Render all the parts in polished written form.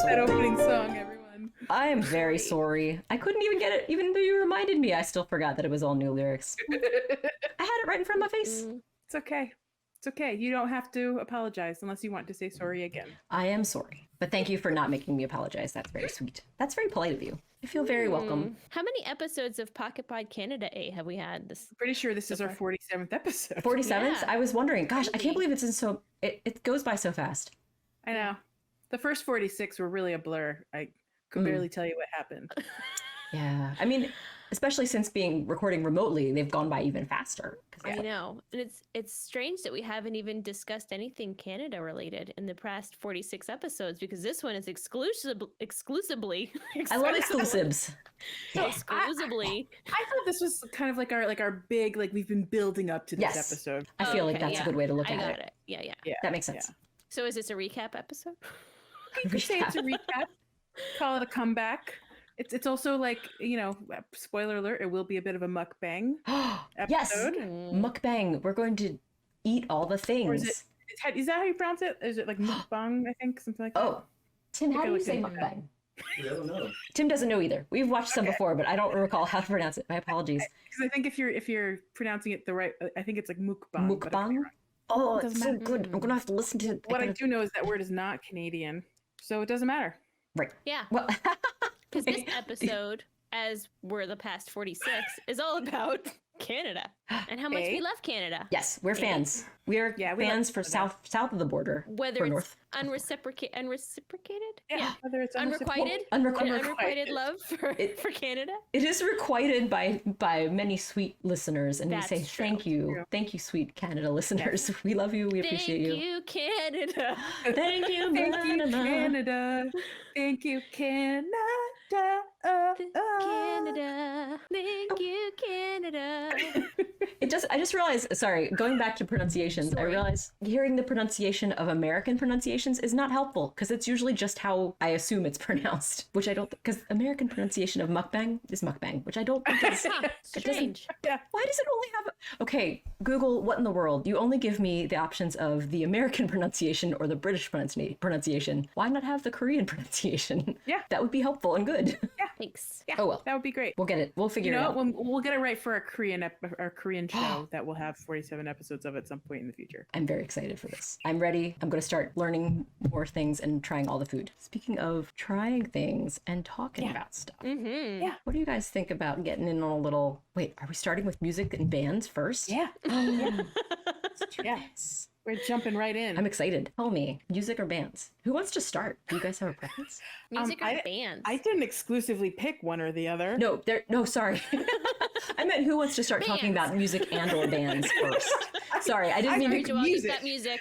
that opening song, everyone. I am very sorry. I couldn't even get it, even though you reminded me. I still forgot that it was all new lyrics. I had it right in front of my face. It's okay. It's okay. You don't have to apologize unless you want to say sorry again. I am sorry. But thank you for not making me apologize. That's very sweet. That's very polite of you. I feel very welcome. How many episodes of PocketPod Canada A have we had? I'm pretty sure this is our 47th episode. 47th? Yeah. I was wondering. Gosh, I can't believe it's in so... It goes by so fast. I know. The first 46 were really a blur. I could barely tell you what happened. Yeah. I mean, especially since recording remotely, they've gone by even faster. I know. And it's strange that we haven't even discussed anything Canada related in the past 46 episodes, because this one is exclusively. I love exclusives. Exclusively. I thought this was kind of like our big, like, we've been building up to this episode. I feel like that's a good way to look at got it. Yeah. That makes sense. Yeah. So is this a recap episode? You could say it's a recap. Call it a comeback. It's also like, spoiler alert, it will be a bit of a mukbang episode. Yes, mukbang. We're going to eat all the things. Or is that how you pronounce it? Is it like mukbang, I think? Something like that? Oh, Tim, how do you say mukbang? I don't know. Tim doesn't know either. We've watched some before, but I don't recall how to pronounce it. My apologies. Because I think if you're pronouncing it the right, I think it's like mukbang. Mukbang? Oh, it's so good. I'm going to have to listen to it. What I do know is that word is not Canadian, so it doesn't matter. Right. Yeah. Well, Because this episode, as we're the past 46, is all about Canada and how much we love Canada. yes, we're fans. We're fans for south of the border. Whether for it's north. unreciprocated? Yeah. Whether it's Unrequited? Unrequited love for Canada? It is requited by many sweet listeners, and That's we say true. thank you. Thank you, sweet Canada listeners. We love you. We appreciate Thank you, Canada. Thank you, Thank you, Canada. Canada. Thank you, Canada. Canada. Thank you, Canada. I just realized, sorry, going back to pronunciations, I realized hearing the pronunciation of American pronunciations is not helpful, because it's usually just how I assume it's pronounced, which I don't, because American pronunciation of mukbang is mukbang, which I don't think is... Strange. Why does it only have... Okay, Google, what in the world? You only give me the options of the American pronunciation or the British pronunciation. Why not have the Korean pronunciation? Yeah. That would be helpful and good. Thanks. Yeah. Oh, well. That would be great. We'll get it. We'll figure it out. We'll get it right for our Korean show that we'll have 47 episodes of at some point in the future. I'm very excited for this. I'm ready. I'm going to start learning more things and trying all the food. Speaking of trying things and talking about stuff. Mm-hmm. Yeah. What do you guys think about getting in on a little... Wait, are we starting with music and bands first? Yeah. Oh, Yeah. We're jumping right in. I'm excited. Tell me, music or bands? Who wants to start? Do you guys have a preference? Music or bands? I didn't exclusively pick one or the other. No, sorry. I meant who wants to start talking about music and or bands first. Sorry, I didn't mean Sorry, to... Joelle, use that music.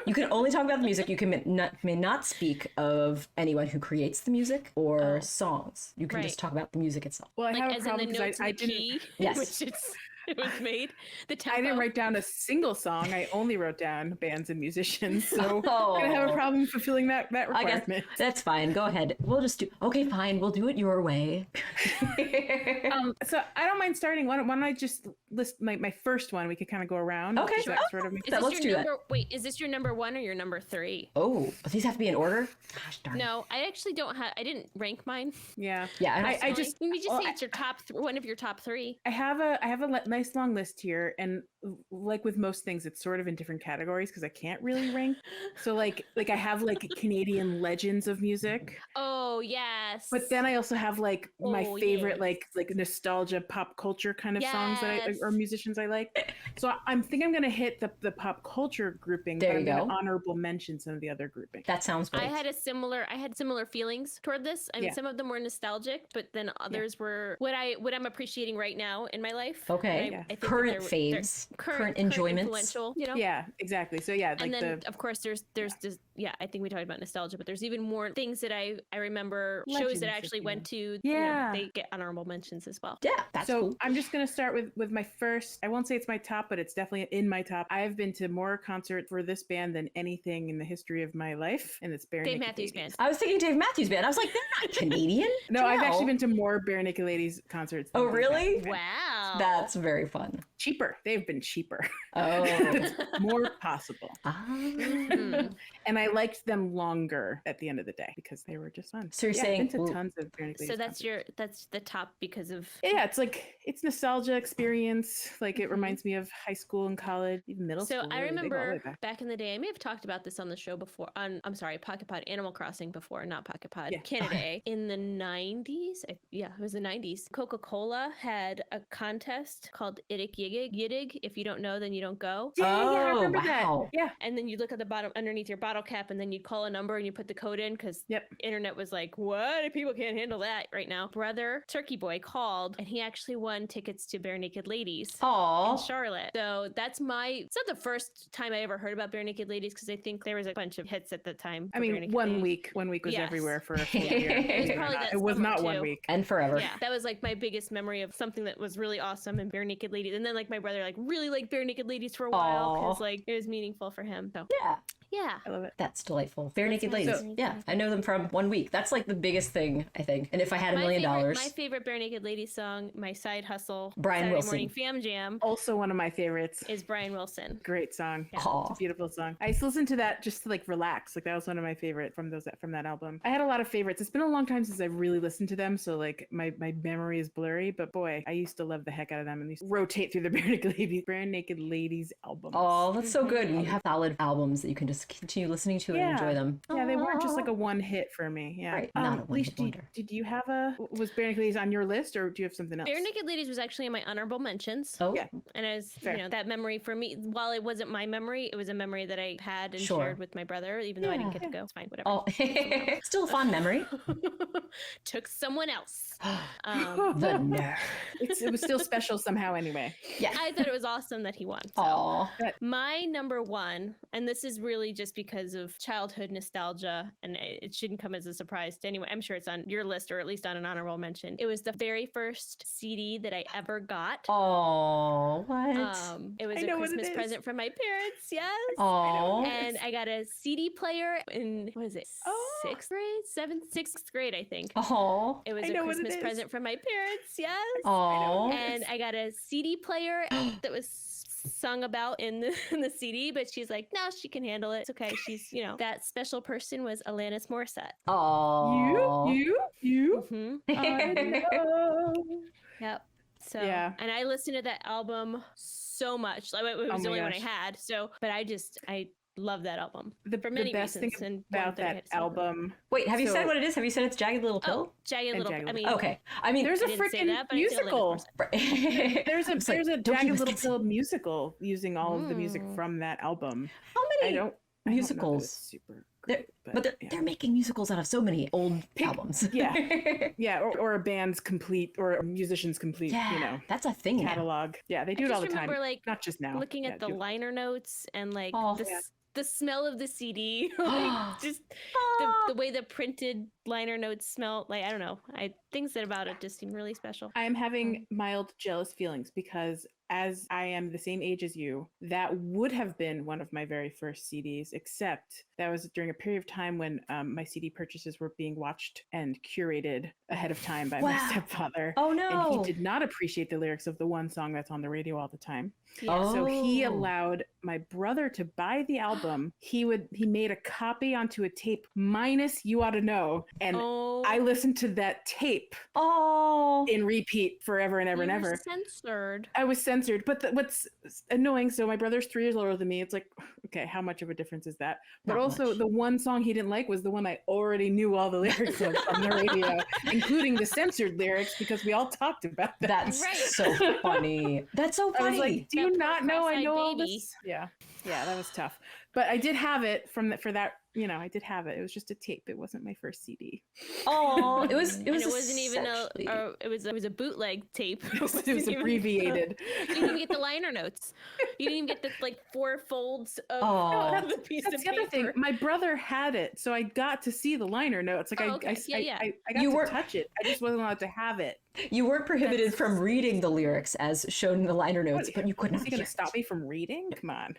You can only talk about the music. You may not speak of anyone who creates the music or songs. You can just talk about the music itself. Well, I Like, have a as in the problem notes because I and the didn't. key Yes. which it was made. The tempo. I didn't write down a single song. I only wrote down bands and musicians. So Oh. I'm gonna have a problem fulfilling that I guess requirement. that's fine. Go ahead. We'll just do... Okay, fine. We'll do it your way. So I don't mind starting. Why don't I just list my first one? We could kind of go around. Okay. Does that sort of make Is So this let's your do that. number? Wait, is this your number 1 or your number 3? Oh, these have to be in order? Gosh darn. No, I actually don't have. I didn't rank mine. Yeah. Yeah, I just Maybe just well, say it's your one of your top 3. I have a nice long list here, and like with most things, it's sort of in different categories because I can't really rank. So like I have like Canadian legends of music, Oh yes. but then I also have like my Oh, favorite yes. like nostalgia pop culture kind of songs that Yes. or musicians I like. So I'm gonna hit the pop culture grouping. There but you I'm gonna go. honorable mention some of the other grouping. That sounds great. I had similar feelings toward this. I mean, Yeah. some of them were nostalgic, but then others were what I'm appreciating right now in my life. Okay. And Yeah. I think Current that faves, current enjoyments. influential, you know. Yeah, exactly. So yeah, like And then of course there's this, I think we talked about nostalgia, but there's even more things that I remember shows Legends, that I if actually you went will. to. You know, Yeah. they get honorable mentions as well. Yeah, that's so cool. I'm just gonna start with my first. I won't say it's my top, but it's definitely in my top. I've been to more concerts for this band than anything in the history of my life, and it's Bare Dave Naked Matthews Ladies. Band. I was thinking Dave Matthews Band. I was like, they're not Canadian. No, I've actually No. been to more Bare Naked Ladies concerts. Oh, than Dave really? Matthews Band. Wow. That's very fun. Cheaper. They've been cheaper. Oh. More possible. Ah. And I liked them longer at the end of the day because they were just fun. So you're I've saying been to tons of Bare Naked So Ladies that's concerts. that's the top because of Yeah, it's like it's nostalgia experience. Like it Mhm. reminds me of high school and college, even middle So school. I really. They go all the way remember back. back in the day, I may have talked about this on the show before. I'm sorry, PocketPod Animal Crossing before, not PocketPod. Yeah. Canada in the 90s. Yeah, it was the 90s. Coca-Cola had a contest called Idik Yigig. Yiddig. If you don't know, then you don't go. Yeah, I Oh, remember wow. that. Yeah. And then you look at the bottom underneath your bottle cap, and then you call a number and you put the code in because Yep. internet was like, what? People can't handle that right now. Brother Turkey Boy called, and he actually won tickets to Bare Naked Ladies. In Aw. Charlotte. So that's it's not the first time I ever heard about Bare Naked Ladies because I think there was a bunch of hits at the time. I for Bare mean, Naked 1 Ladies. week. 1 week was Yes. everywhere for a full Yeah. year. It was believe it or probably not. that It was summer, not 1 too. week. And forever. Yeah, that was like my biggest memory of something that was really awesome and Bare Naked Ladies. And then like my brother like really liked Bare Naked Ladies for a while because Aw. like it was meaningful for him. So Yeah. yeah. I love it. That's delightful. Bare Naked my Ladies. favorite. Yeah, I know them from 1 week. That's like the biggest thing, I think. And if I had $1 million, My favorite Bare Naked Ladies song, my side hustle, Brian Saturday Wilson. morning fam jam, Also one of my favorites. is Brian Wilson. Great song. Aw. It's a beautiful song. I used to listen to that just to like relax. Like that was one of my favorite from that album. I had a lot of favorites. It's been a long time since I've really listened to them, so like my memory is blurry. But boy, I used to love the heck out of them and used to rotate through the Bare Naked Ladies albums. Oh, that's so good. And you have solid albums that you can just continue listening to and Yeah. enjoy them. Yeah, they weren't just Aw. like a one hit for me. Yeah. Right, not a one-hit Leash, wonder. did you have was Bare Naked Ladies on your list or do you have something else? Bare Naked Ladies was actually in my honorable mentions. Oh, Yeah. And as Fair. you know, that memory for me, while it wasn't my memory, it was a memory that I had and Sure. shared with my brother, even though I didn't Yeah. get to go. It's fine, whatever. Oh, still a fond memory. Took someone else. The nerve. It was still special somehow anyway. Yeah. I thought it was awesome that he won. So. Aw. My number one, and this is really just because of childhood nostalgia, and it shouldn't come as a surprise to anyone. I'm sure it's on your list or at least on an honorable mention. It was the very first CD that I ever got. Oh, what? It was I a know what it Christmas is. present from my parents. Yes. Oh. And I got a CD player in, what is it, Oh. sixth grade, I think. Oh. It was I a know what it Christmas is. present from my parents. Yes. Oh. And I got a CD player that was sung about in the CD, but she's like, no, she can handle it. It's okay. She's, that special person was Alanis Morissette. Oh. You. Hmm. I know. Yep. So, Yeah. and I listened to that album so much. Like, it was Oh the my only one I gosh. had. So, but I love that album. The many best thing reasons, and one about that I that had to say. album. Wait, have you said So- what it is? Have you said it's Jagged Little Pill? Oh, Jagged And Little. Jagged I mean, Little Okay. I mean, There's I a didn't say freaking that, but I said Alanis musical. Morissette. There's a It's like, there's a don't Jagged give us Little this. Pill musical using all of the music Mm. from that album. How I many? don't I don't know that musicals? it's super They're- great, But they're, yeah. they're making musicals out of so many old Pick- albums. yeah. Yeah, or a band's complete or a musician's complete, Yeah, that's a thing now. catalog. Yeah, they do I it all just the time. remember like Not just now. looking Yeah, at the do- liner notes and like Oh. the smell of the CD, like just the way the printed liner notes smell. Like I don't know, things that about it just seem really special. I am having mild jealous feelings because as I am the same age as you, that would have been one of my very first CDs, except that was during a period of time when my CD purchases were being watched and curated ahead of time by my Wow. stepfather. Oh And no. he did not appreciate the lyrics of the one song that's on the radio all the time. Yeah. So he Oh. allowed my brother to buy the album. He made a copy onto a tape minus You Ought to Know. And Oh, I listened to that tape Oh. in repeat forever and ever you and were ever. censored. I was censored, but what's annoying, so my brother's 3 years older than me. It's like, okay, how much of a difference is that? But Not also much. the one song he didn't like was the one I already knew all the lyrics of on the radio, including the censored lyrics because we all talked about that. That's Right. so funny. That's so I funny. was like, do you That not poor know I cross-eyed know all baby. this? Yeah, that was tough. But I did have it for that. I did have it. It was just a tape. It wasn't my first CD. Oh, it was. And It was. it wasn't even essentially- it was a bootleg tape. It was wasn't even- abbreviated. You didn't even get the liner notes. You didn't even get the like 4 folds of Oh. the piece That's of the other thing. paper. My brother had it, so I got to see the liner notes. Like Oh, okay. Yeah. I got You to were- touch it. I just wasn't allowed to have it. You weren't prohibited from reading the lyrics as shown in the liner notes, but you could Was not he going hear to stop me from reading? Come on.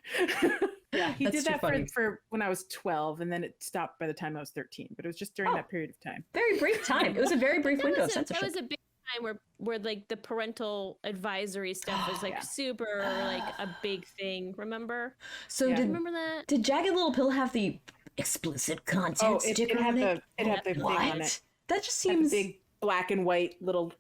Yeah, he That's did too that funny. for when I was 12, and then it stopped by the time I was 13. But it was just during Oh. that period of time. Very brief time. It was a very brief That window of was that censorship. was a big time where like the parental advisory stuff was like Yeah. super like a big thing. Remember? So Yeah. did Remember that? did Jagged Little Pill have the explicit content Oh, sticker it had on it. the thing on What? it. That just It had the seems big black and white little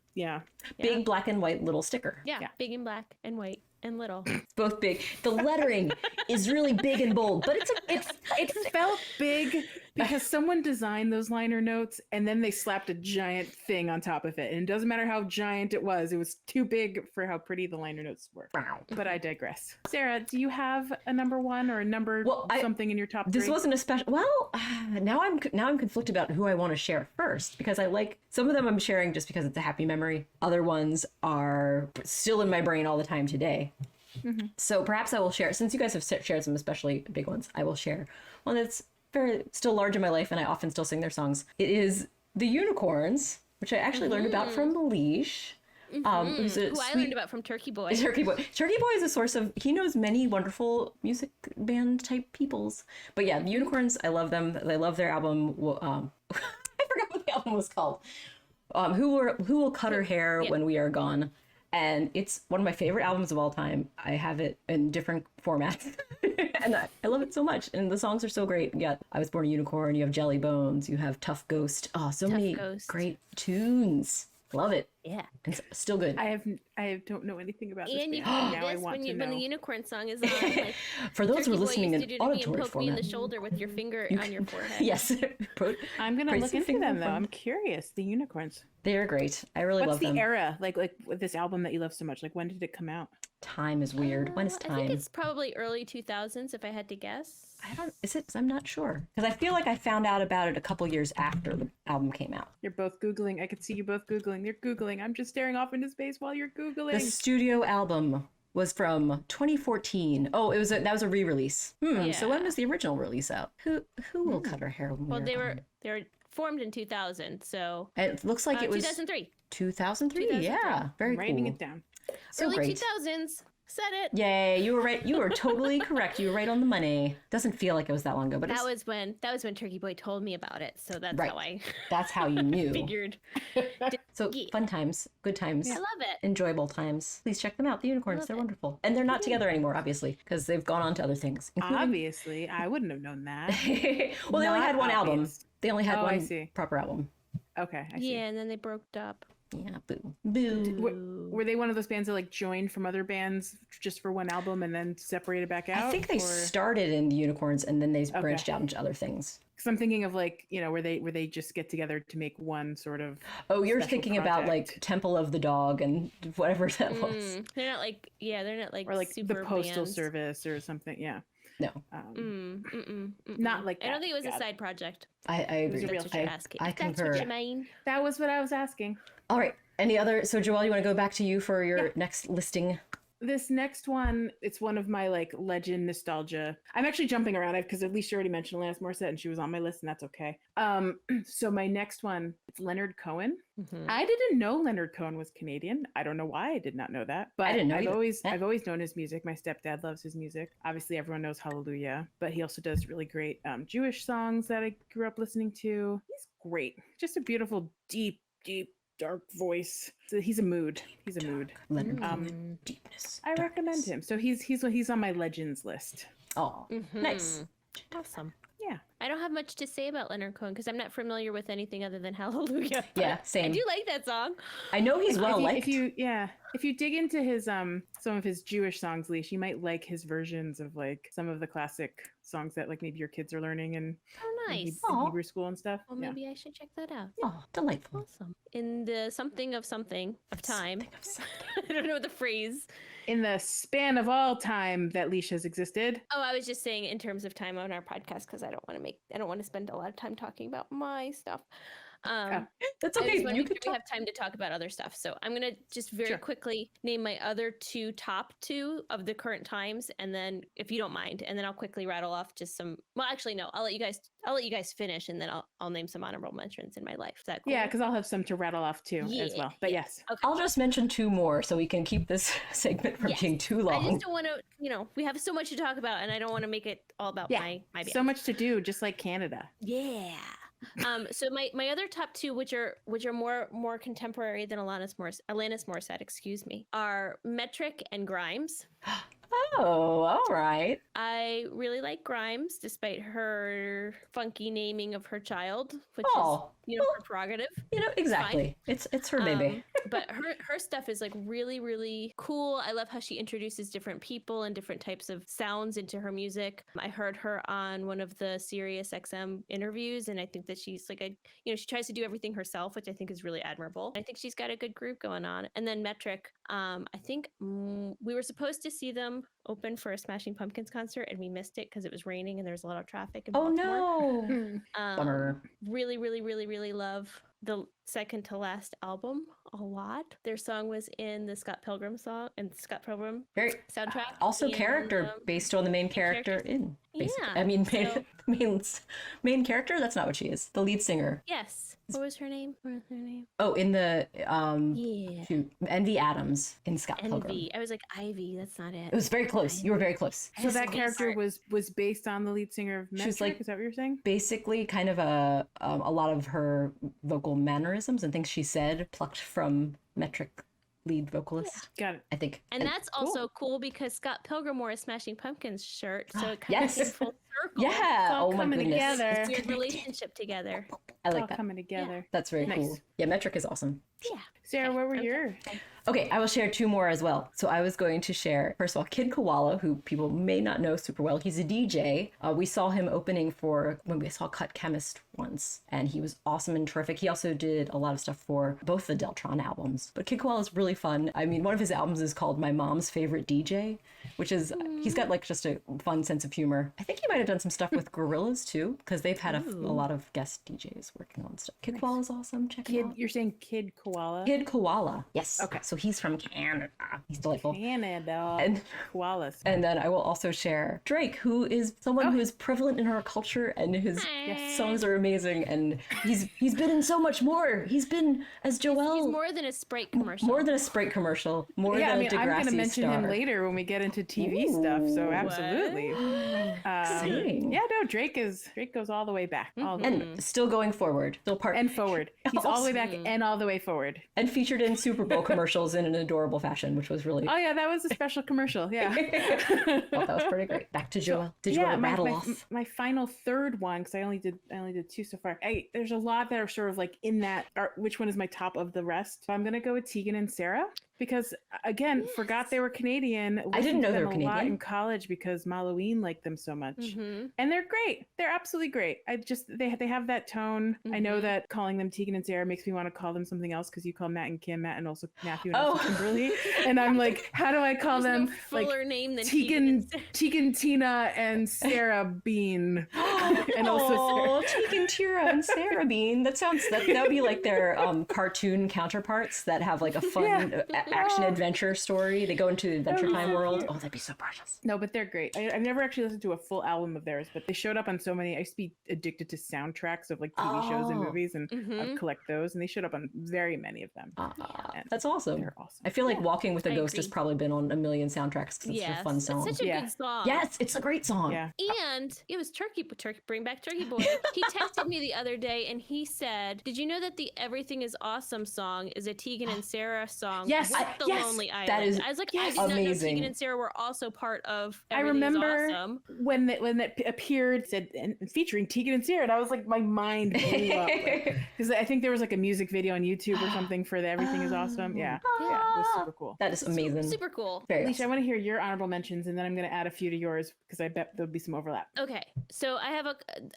big black and white little sticker. Yeah, Yeah. big and black and white and little. It's both big. The lettering is really big and bold, but It felt big because someone designed those liner notes and then they slapped a giant thing on top of it. And it doesn't matter how giant it was too big for how pretty the liner notes were. Wow. But I digress. Sarah, do you have a number one or a number something in your top This three? wasn't a special. Well, now I'm conflicted about who I want to share first, because I like some of them I'm sharing just because it's a happy memory. Other ones are still in my brain all the time today. Mm-hmm. So perhaps I will share, since you guys have shared some especially big ones, I will share one that's very still large in my life and I often still sing their songs. It is the Unicorns, which I actually learned about from Leash. Who I learned about from Turkey Boy. Turkey Boy is a source of, he knows many wonderful music band type peoples. But yeah, the Unicorns, I love them. I love their album. I forgot what the album was called. Who Will Cut Her Hair When We Are Gone. And it's one of my favorite albums of all time. I have it in different formats. And I love it so much. And the songs are so great. Yeah, I Was Born a Unicorn. You have Jelly Bones. You have Tough Ghost. Oh, so many great tunes. Love it. Yeah. It's still good. I don't know anything about this. And you band. can Now I do this want to know. when the unicorn song is on. Like, For those who are Turkey Boy listening used in to do to me and auditory poke me in the format. shoulder with your finger on your forehead. Yes. I'm gonna Praise look the into finger them though. from- I'm curious. The Unicorns. They're great. I really What's love the them. era like with this album that you love so much? Like when did it come out? Time is weird. When is I think time? it's probably early 2000s if I had to guess. Is it? I'm not sure. Because I feel like I found out about it a couple years after the album came out. You're both Googling. I could see you both Googling. You're Googling. I'm just staring off into space while you're Googling. The studio album was from 2014. Oh, that was a re-release. So when was the original release out? Who will cut her hair? When Well, we they are were formed in 2000, so It looks like it was 2003. 2003. Yeah, very I'm writing cool. it down. So Early great. 2000s. Said it. Yay, you were right. You were totally correct. You were right on the money. Doesn't feel like it was that long ago, but That was when Turkey Boy told me about it, so that's Right. how I that's how you knew. figured. So Yeah. fun times, good times. I love it. Enjoyable times. Please check them out. The Unicorns, Love they're it. wonderful. And they're not together anymore, obviously, because they've gone on to other things. including- Obviously, I wouldn't have known that. well, they only Not had one album. obvious. They only had Oh, I one see. proper album. Okay, I see. Yeah, and then they broke up. Yeah, boo. Boo. Were they one of those bands that like joined from other bands just for one album and then separated back out? I think they started in the Unicorns and then they branched out into other things. Because I'm thinking of like, where they just get together to make one sort of. Oh, you're special thinking about like project. Temple of the Dog and whatever that was. They're not like Or like the super Postal bands. Service or something. Yeah. No, Not like I don't that. think it was God. a side project. I agree. a real That's what you're thing. asking. I That's what concur. you mean. That was what I was asking. All right. Any other? So, Joelle, you want to go back to you for your next listing? This next one, it's one of my like legend nostalgia. I'm actually jumping around because at least you already mentioned Alanis Morissette and she was on my list and that's okay. So my next one, it's Leonard Cohen. I didn't know Leonard Cohen was Canadian. I don't know why I did not know that, but I didn't know I've either. I've always known his music. My stepdad loves his music. Obviously, everyone knows Hallelujah, but he also does really great Jewish songs that I grew up listening to. He's great. Just a beautiful, deep, dark voice. So he's a mood. He's a mood. Leonard Cohen. Deepness. I recommend him. So he's on my legends list. Oh, nice. Awesome. Yeah. I don't have much to say about Leonard Cohen because I'm not familiar with anything other than Hallelujah. Yeah, I same. do like that song. I know he's well liked. If you dig into his some of his Jewish songs, Leash, you might like his versions of like some of the classic songs that like maybe your kids are learning in Oh, nice. in Hebrew school and stuff. Well, maybe I should check that out. Oh, delightful. Awesome. In the something of time. I don't know the phrase. In the span of all time that Leash has existed. Oh, I was just saying in terms of time on our podcast because I don't want to spend a lot of time talking about my stuff. That's I okay. just wanna You make can sure we have time to talk about other stuff. So I'm gonna just very quickly name my other top two of the current times, and then if you don't mind, and then I'll quickly rattle off just some. Well, actually, no. I'll let you guys finish, and then I'll name some honorable mentions in my life. Is that cool? Yeah, because I'll have some to rattle off too as well. But yes. Okay. I'll just mention two more so we can keep this segment from being too long. I just don't want to. We have so much to talk about, and I don't want to make it all about my band. So much to do, just like Canada. Yeah. So my other top two, which are more contemporary than Alanis Morissette, excuse me, are Metric and Grimes. Oh, all right. I really like Grimes, despite her funky naming of her child, which Oh, is, well, her prerogative. Exactly. It's her baby. But her stuff is like really, really cool. I love how she introduces different people and different types of sounds into her music. I heard her on one of the Sirius XM interviews, and I think that she's like she tries to do everything herself, which I think is really admirable. I think she's got a good group going on. And then Metric, I think we were supposed to see them open for a Smashing Pumpkins concert, and we missed it because it was raining and there was a lot of traffic in Baltimore. No. Bummer. Really, really, really, really love the second to last album a lot. Their song was in the Scott Pilgrim soundtrack. Also and, character based on the main character in. Basically. Yeah, I mean, main character. That's not what she is. The lead singer. Yes. What was her name? Oh, in the Yeah. shoot, Envy Adams in Scott Pilgrim. Envy. I was like Ivy. That's not it. It was very close. You were very close. So that character was based on the lead singer of Metric? was like- Is that what you're saying? Basically, kind of a lot of her vocal mannerisms and things she said plucked from Metric lead vocalist. Got it. I think. And that's also cool because Scott Pilgrim wore a Smashing Pumpkins shirt, so it kind Yes. of came full circle. Yeah. all Oh my coming goodness. together. Weird relationship together. I It's like all that. coming together. That's very Nice. cool. Yeah, Metric is awesome. Yeah. Sarah, what were yours? Okay, I will share two more as well. So I was going to share, first of all, Kid Koala, who people may not know super well. He's a DJ. We saw him opening for when we saw Cut Chemist once, and he was awesome and terrific. He also did a lot of stuff for both the Deltron albums. But Kid Koala is really fun. I mean, one of his albums is called My Mom's Favorite DJ, which is, he's got like just a fun sense of humor. I think he might have done some stuff with Gorillaz too, because they've had a lot of guest DJs working on stuff. Kid Koala is awesome. Check it out. You're saying Kid Koala? Kid Koala. Yes. Okay. So he's from Canada. He's delightful. Canada. And Koalas. And then I will also share Drake, who is someone who is prevalent in our culture, and his songs are amazing. And he's been in so much more. He's been as Joel. He's more than a Sprite commercial. More than a Sprite commercial. More Yeah, than I mean, a Degrassi I'm going to mention star. him later when we get into TV stuff. So absolutely. Exciting. Yeah, no, Drake goes all the way back. All the way. And still going forward. Still part And forward. He's all the way back and all the way forward. and featured in Super Bowl commercials in an adorable fashion, which was really Oh yeah, that was a special commercial. Yeah. thought that was pretty great. Back to Joel. Did you want to rattle off? My final third one, because I only did two so far. There's a lot that are sort of like in that. Which one is my top of the rest? So I'm gonna go with Tegan and Sarah because again, forgot they were Canadian. I didn't know they were listened to them a lot Canadian. in college because Halloween liked them so much, Mm-hmm. and they're great. They're absolutely great. They have that tone. I know Mm-hmm. that calling them Tegan and Sarah makes me want to call them something else because you call Matt and Kim Matt and also Matthew and also Kimberly, and I'm like, how do I call There's them no like fuller name than Tegan, Tina, and Sarah Bean. And also Oh, Tegan, Tira, and Sarah Bean. That would be like their cartoon counterparts that have like a fun action adventure story. They go into the Adventure Time world. Oh, that'd be so precious. No, but they're great. I've never actually listened to a full album of theirs, but they showed up on so many. I used to be addicted to soundtracks of like TV shows and movies, and I'd collect those, and they showed up on very many of them. And That's awesome. they're awesome. I feel like Walking with a I Ghost has agree. probably been on a million soundtracks because it's Yes, a fun song. it's such a Yeah. good song. Yes, it's a great song. Yeah. And it was Turkey, bring back Turkey Boy. He texted me the other day and he said, "Did you know that the Everything Is Awesome song is a Tegan and Sarah song Yes, with the yes, Lonely Island?" that is I was like, yes. I did not know amazing. Tegan and Sarah were also part of I Everything Is remember Awesome. when that appeared, said and featuring Tegan and Sarah, and I was like, my mind blew up because I think there was like a music video on YouTube or something for the Everything Is Awesome. Yeah, it was super cool. That is amazing. Super cool. Very Alicia, I awesome. want to hear your honorable mentions, and then I'm going to add a few to yours because I bet there'll be some overlap. Okay, so I have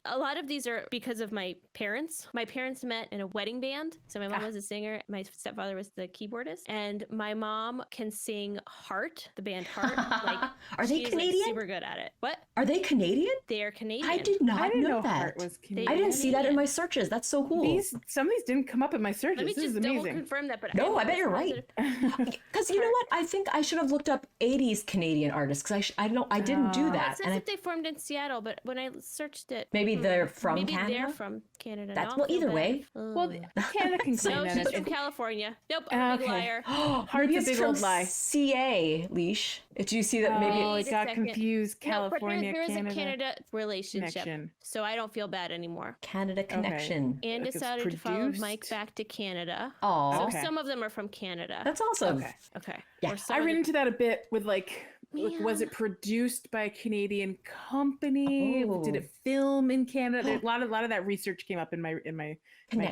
a lot of these are because of my parents. My parents met in a wedding band. So my mom was a singer, my stepfather was the keyboardist, and my mom can sing Heart, the band Heart. Like, Are they she's, Canadian? Like, super good at it. What? Are they Canadian? They are Canadian. I did not I didn't know that. Heart was Canadian. I didn't see that in my searches. That's so cool. Some of these didn't come up in my searches. Let me This just is double amazing. confirm that. But No, I bet you're positive. right. Because you know what? I think I should have looked up 80s Canadian artists because I didn't do It that. says And that they formed in Seattle, but when I searched it, maybe they're from maybe Canada. they're from Canada. That's- Now well, I feel either bad. way. Well, Ugh. Canada can claim No, that. she's from California. Nope, I'm a big Okay. liar. Heart's maybe a it's big from old lie. CA, Leash. Did you see that? Maybe Oh, Wait it a got second. confused. California, there is Canada. a Canada relationship, connection. so I don't feel bad anymore. Canada Connection. And Like it's decided to follow produced? Mike back to Canada. Oh, So Okay. some of them are from Canada. that's awesome. Okay. Okay. Yeah. Or some I of ran the- into that a bit with like Like, was it produced by a Canadian company? Did it film in Canada? A lot of that research came up in my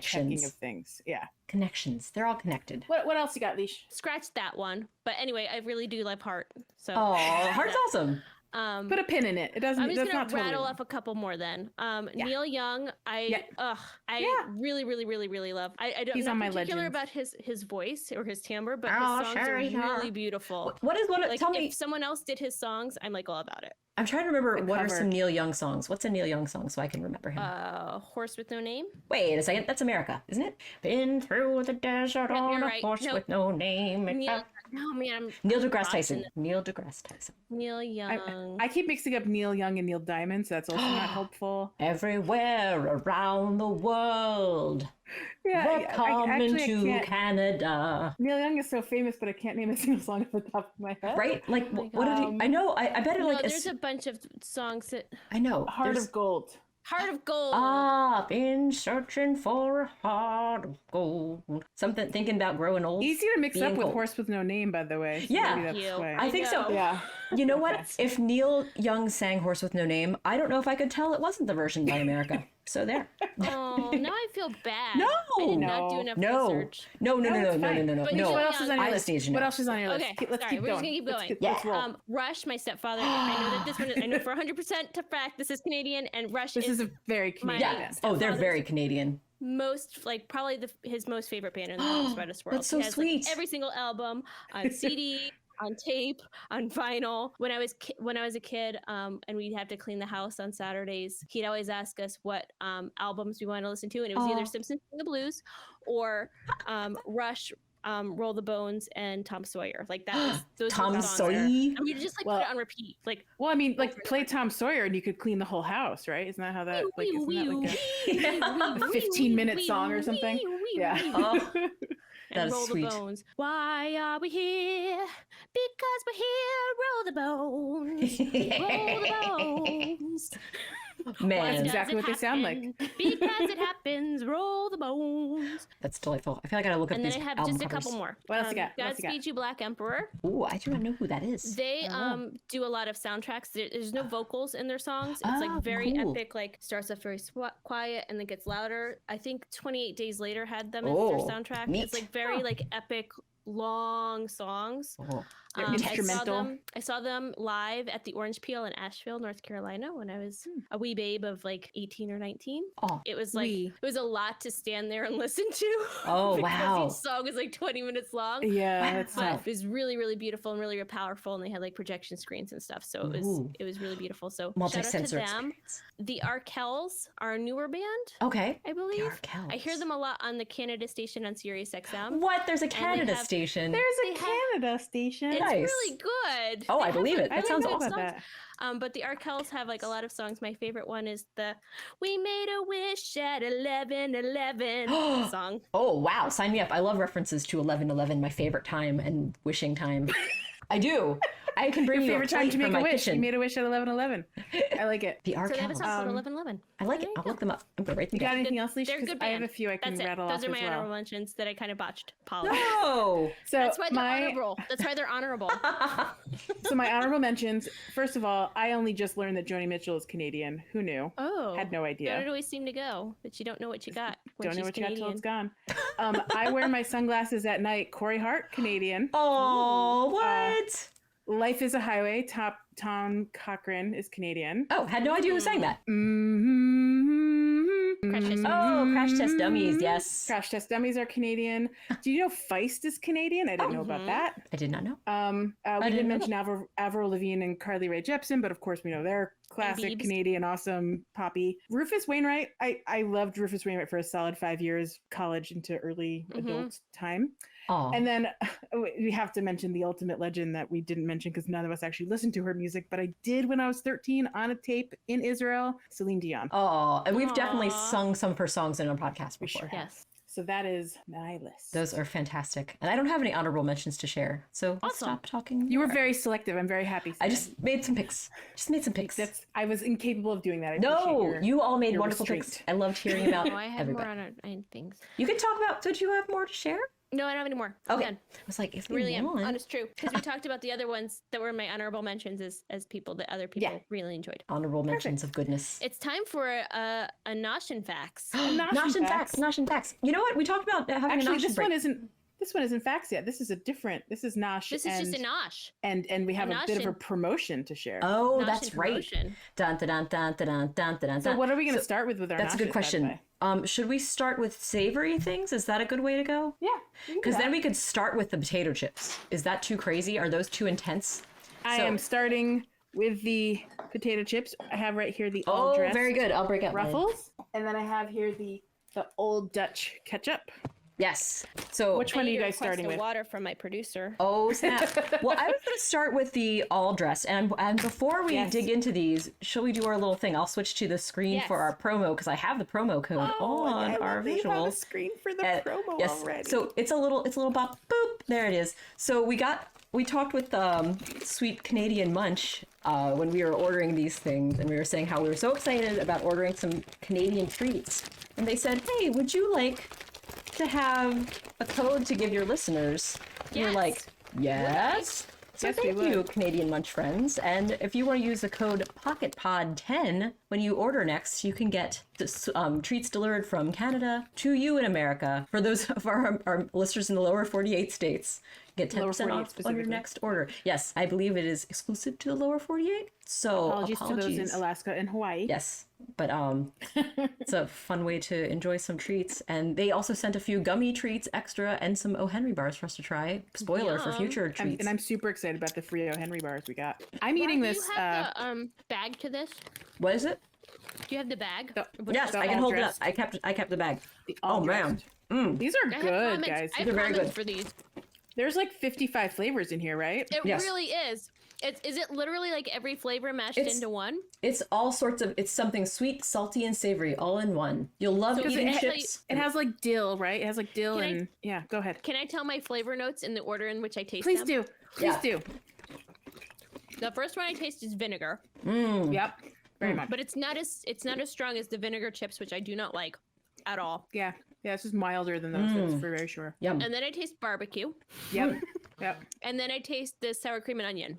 checking of things. Yeah. Connections. They're all connected. What else you got, Leash? Scratch that one. But anyway, I really do love Heart. So Oh, Heart's awesome. Put a pin in it. It doesn't. I'm just gonna totally rattle wrong. off a couple more then. Yeah. Neil Young, I really, really, really, really love. I don't. He's I'm on not my particular legends. about his voice or his timbre, but Oh, his songs sure are you are. really beautiful. What is one? Like, Tell me. if someone else did his songs, I'm like all about it. I'm trying to remember The what are cover. some Neil Young songs. What's a Neil Young song so I can remember him? Horse with No Name. Wait a second. That's America, isn't it? Been through the desert Yep, on you're a right. horse Nope. with no name. No, man. Neil I'm deGrasse lost Tyson. in Neil deGrasse Tyson. Neil Young. I keep mixing up Neil Young and Neil Diamond, so that's also not helpful. Everywhere around the world. Yeah, We're coming to can't. Canada. Neil Young is so famous, but I can't name a single song off the top of my head. Right? Like, Oh my what did he? I know. I bet it no, like. there's a bunch of songs that I know. Heart there's- of Gold. Heart of Gold. I've been searching for a heart of gold. Something thinking about growing old. Easy to mix Being up with cold. Horse with No Name, by the way. So Yeah. maybe that's You. why. I think so. know. Yeah. You know what? Okay. If Neil Young sang Horse with No Name, I don't know if I could tell it wasn't the version by America. So there. Oh, now I feel bad. No. I did not do No. enough No. research. No. But you What know else is on your I list? just need to know. What else is on your list? Okay, Let's sorry, keep we're going. just gonna keep Let's going. let's roll. Rush, my stepfather. I know that this one. I know for 100% to fact this is Canadian, and Rush This is a very my- Canadian. Yeah. band. Oh, they're Stepfather's- very Canadian. most like probably his most favorite band in the whole spreadest world. That's so He has, sweet. Like, every single album on CD, on tape, on vinyl. When I was a kid, and we'd have to clean the house on Saturdays, he'd always ask us what albums we wanted to listen to, and it was Aw. either Simpsons Sing the Blues or Rush. Roll the Bones and Tom Sawyer. Like that was those were Tom the songs Sawyer. And we just like Well- put it on repeat. Like Well, I mean, like Over and play Tom Sawyer and you could clean the whole house, right? Isn't that how that like? Isn't that like a 15-minute song or something? Yeah. Oh, and that is roll sweet. the bones. Why are we here? Because we're here. Roll the bones. Roll the bones. Man, Does exactly it what they sound like. happen? Because it happens. Roll the bones. that's delightful. I feel like I gotta look up And then these I have album just a covers. couple more. What else you got? What else you got? Godspeed You Black Emperor. Ooh, I do not know who that is. They do a lot of soundtracks. There's no vocals in their songs. It's Oh, like very cool. epic. Like starts off very quiet and then gets louder. I think 28 Days Later had them as Oh, their soundtrack. neat. It's like very like epic, long songs. Oh. They're I instrumental. saw them live at the Orange Peel in Asheville, North Carolina, when I was a wee babe of like 18 or 19. Oh. It was like Wee. it was a lot to stand there and listen to. Oh, because wow. Each song was like 20 minutes long. Yeah, that's But tough. it was really, really beautiful and really powerful, and they had like projection screens and stuff. So Ooh. it was really beautiful. So shout out to Multi-sensor them. experience. The Arkells are a newer band, Okay. I believe. Arkells. I hear them a lot on the Canada station on Sirius XM. What? There's a they Canada have- station. There's a They have- Canada station. It's Nice. really good. Oh, They I have, believe like, it. That I sounds didn't know awesome. about that. But the Arkells have like a lot of songs. My favorite one is the "We Made a Wish at 11:11" song. Oh, wow. Sign me up. I love references to 11:11, my favorite time and wishing time. I do. I can bring Your you favorite a time plate to from make a my wish. kitchen. You made a wish at 11:11. I like it. The So they have a Arkells. song called 11:11. I like it. There you I'll go. look them up. I'm going to write them You got down. anything else, Leisha? They're a 'Cause good I have band. a few I can That's it. rattle Those off are my as well. honorable mentions that I kind of botched. Paul. No. So That's why they're my honorable. That's why they're honorable. so my honorable mentions. First of all, I only just learned that Joni Mitchell is Canadian. Who knew? Oh, Had no How idea. did it always seem to go? But you don't know what you got. When Don't know she's what you got till Canadian. it's gone. I wear my sunglasses at night. Corey Hart, Canadian. Oh, what? Life is a Highway. Tom Cochran is Canadian. Oh, had no idea who sang that. Crash Test Oh, Crash Test Dummies. Yes. Crash Test Dummies are Canadian. Do you know Feist is Canadian? I didn't know about that. I did not know. We didn't didn't know mention Avril Lavigne and Carly Rae Jepsen, but of course we know they're classic Biebs. Canadian, awesome poppy. Rufus Wainwright. I loved Rufus Wainwright for a solid 5 years, college into early adult time. Oh, And then we have to mention the ultimate legend that we didn't mention because none of us actually listened to her music, but I did when I was 13 on a tape in Israel, Celine Dion. oh, and we've definitely Aw. sung some of her songs in our podcast We before. sure have. Yes. So that is my list. Those are fantastic, and I don't have any honorable mentions to share. So let's Awesome. stop talking. You were more. very selective. I'm very happy. I Sam. just made some picks. I was incapable of doing that. I No, appreciate you all made your wonderful restraint. picks. I loved hearing about Oh, I have more everybody. on things. You can talk about. Did you have more to share? No, I don't have any more. I'm Okay. done. I was like, if you Really am. want. Honest true. Because we talked about the other ones that were my honorable mentions as people that other people really enjoyed. Honorable mentions of goodness. It's time for a Nosh and Facts. Nosh and facts. Nosh and facts. You know what? We talked about having Actually, a Nosh this break. one isn't facts yet. This is a different. This is Nosh. This is just a Nosh. And we have a bit of a Nosh promotion to share. Oh, Nosh that's and right. promotion. Dun, dun, dun, dun, dun, dun, dun, dun. So what are we going to start with our That's a Noshes, good by the question. way? Should we start with savory things? Is that a good way to go? Yeah. Because then we could start with the potato chips. Is that too crazy? Are those too intense? I am starting with the potato chips. I have right here the Oh, all-dressed very good. I'll break out mine. Ruffles, and then I have here the Old Dutch ketchup. Yes. So Which one are you guys starting with? Water from my producer. Oh snap! Well, I was going to start with the all dress, and before we dig into these, shall we do our little thing? I'll switch to the screen for our promo because I have the promo code on our They have a visuals. screen for the promo Yes. already. So it's a little bop. Boop. There it is. So we talked with Sweet Canadian Munch when we were ordering these things, and we were saying how we were so excited about ordering some Canadian treats, and they said, "Hey, would you like to have a code to give your listeners?" You're like, yes. So Yes, we thank you, would. Canadian Munch friends. And if you want to use the code PocketPod10 when you order next, you can get treats delivered from Canada to you in America. For those of our listeners in the lower 48 states, get 10% Lower off 48 on your specifically. next order. Yes, I believe it is exclusive to the lower 48. So apologies to those in Alaska and Hawaii. Yes, but it's a fun way to enjoy some treats. And they also sent a few gummy treats extra and some O. Henry bars for us to try. Spoiler for future treats. And I'm super excited about the free O. Henry bars we got. I'm eating Do this. you have the bag to this? What is it? Do you have the bag? Yes, the I can hold it up. all-dressed. I kept the bag. The Oh man, all-dressed. These are I have good, comments- guys. I have They're very comments good. for these. There's like 55 flavors in here, right? It Yes. really is. Is it literally like every flavor mashed into one? it's all sorts of. It's something sweet, salty, and savory all in one. You'll love eating it, chips. it has like dill, right? It has like dill Can I- and yeah. Go ahead. Can I tell my flavor notes in the order in which I taste Please them? do. Please Yeah. do. The first one I taste is vinegar, Yep. Very much. but it's not as strong as the vinegar chips, which I do not like at all. Yeah. Yeah. It's just milder than those. That's for very sure. Yum. And then I taste barbecue, Yep. Yep. and then I taste the sour cream and onion,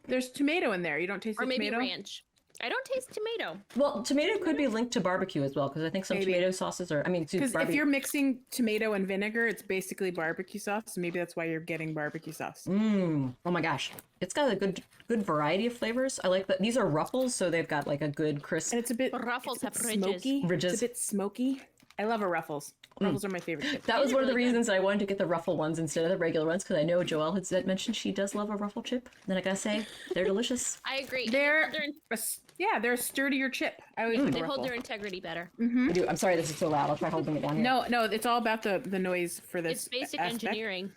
There's tomato in there. You don't taste or the maybe tomato? ranch. I don't taste tomato. Well, tomato could be linked to barbecue as well because I think some Maybe. tomato sauces are. I mean, Because if barbecue. you're mixing tomato and vinegar, it's basically barbecue sauce. So maybe that's why you're getting barbecue sauce. Oh my gosh, it's got a good variety of flavors. I like that. These are ruffles, so they've got like a good crisp. And it's a bit Ruffles it's a have bit ridges. smoky. Ridges. It's a bit smoky. I love a Ruffles. Ruffles are my favorite chip. That was These are one of the really good. reasons I wanted to get the ruffle ones instead of the regular ones because I know Joelle had mentioned she does love a ruffle chip. Then I gotta say, they're delicious. I agree. They're They're- they're a sturdier chip. I always like they a hold Ruffle. their integrity better. I do. I'm sorry this is so loud. I'll try holding it down here. No, it's all about the noise for this. It's basic aspect. engineering.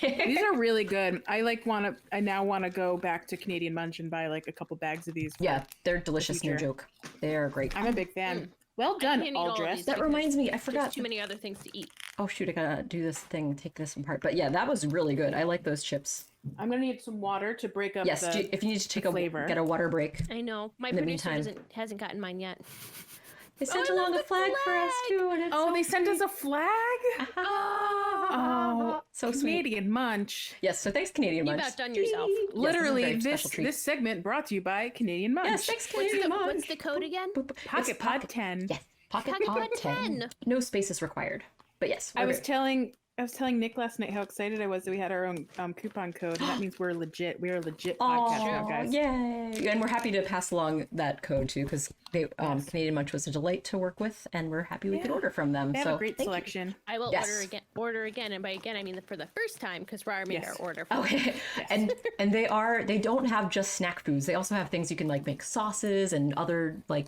These are really good. I now want to go back to Canadian Munch and buy like a couple bags of these. Yeah, they're delicious. No future. joke. They are great. I'm a big fan. Well done, can't eat all all of dressed. these. That reminds me, I There's forgot. too many other things to eat. Oh shoot, I gotta do this thing, take this apart. But yeah, that was really good. I like those chips. I'm gonna need some water to break up Yes, the. if you need to take flavor. get a water break. I know. My the producer meantime. hasn't gotten mine yet. They sent I love along a the flag for us flag! too, and it's Oh, they sent us a flag. oh, so sweet. Canadian Munch. Yes, so thanks, Canadian You've Munch. outdone yourself. Yes, Literally, this is a very this special treat. this segment brought to you by Canadian Munch. Yes, thanks, What's Canadian Munch. what's the code again? Pocket Pod 10. Yes, Pocket Pocket Pod Pod 10. 10. No spaces required. But yes, I was order. telling Nick last night how excited I was that we had our own coupon code, and that means we're legit. We are a legit podcast now, Aw, guys. yay! And we're happy to pass along that code too, because Canadian Munch was a delight to work with, and we're happy we could order from them. They have so a great thank you. selection. I will Yes. order again, and by again I mean for the first time because Rara made Yes. our order. For Okay, and they don't have just snack foods. They also have things you can like make sauces and other like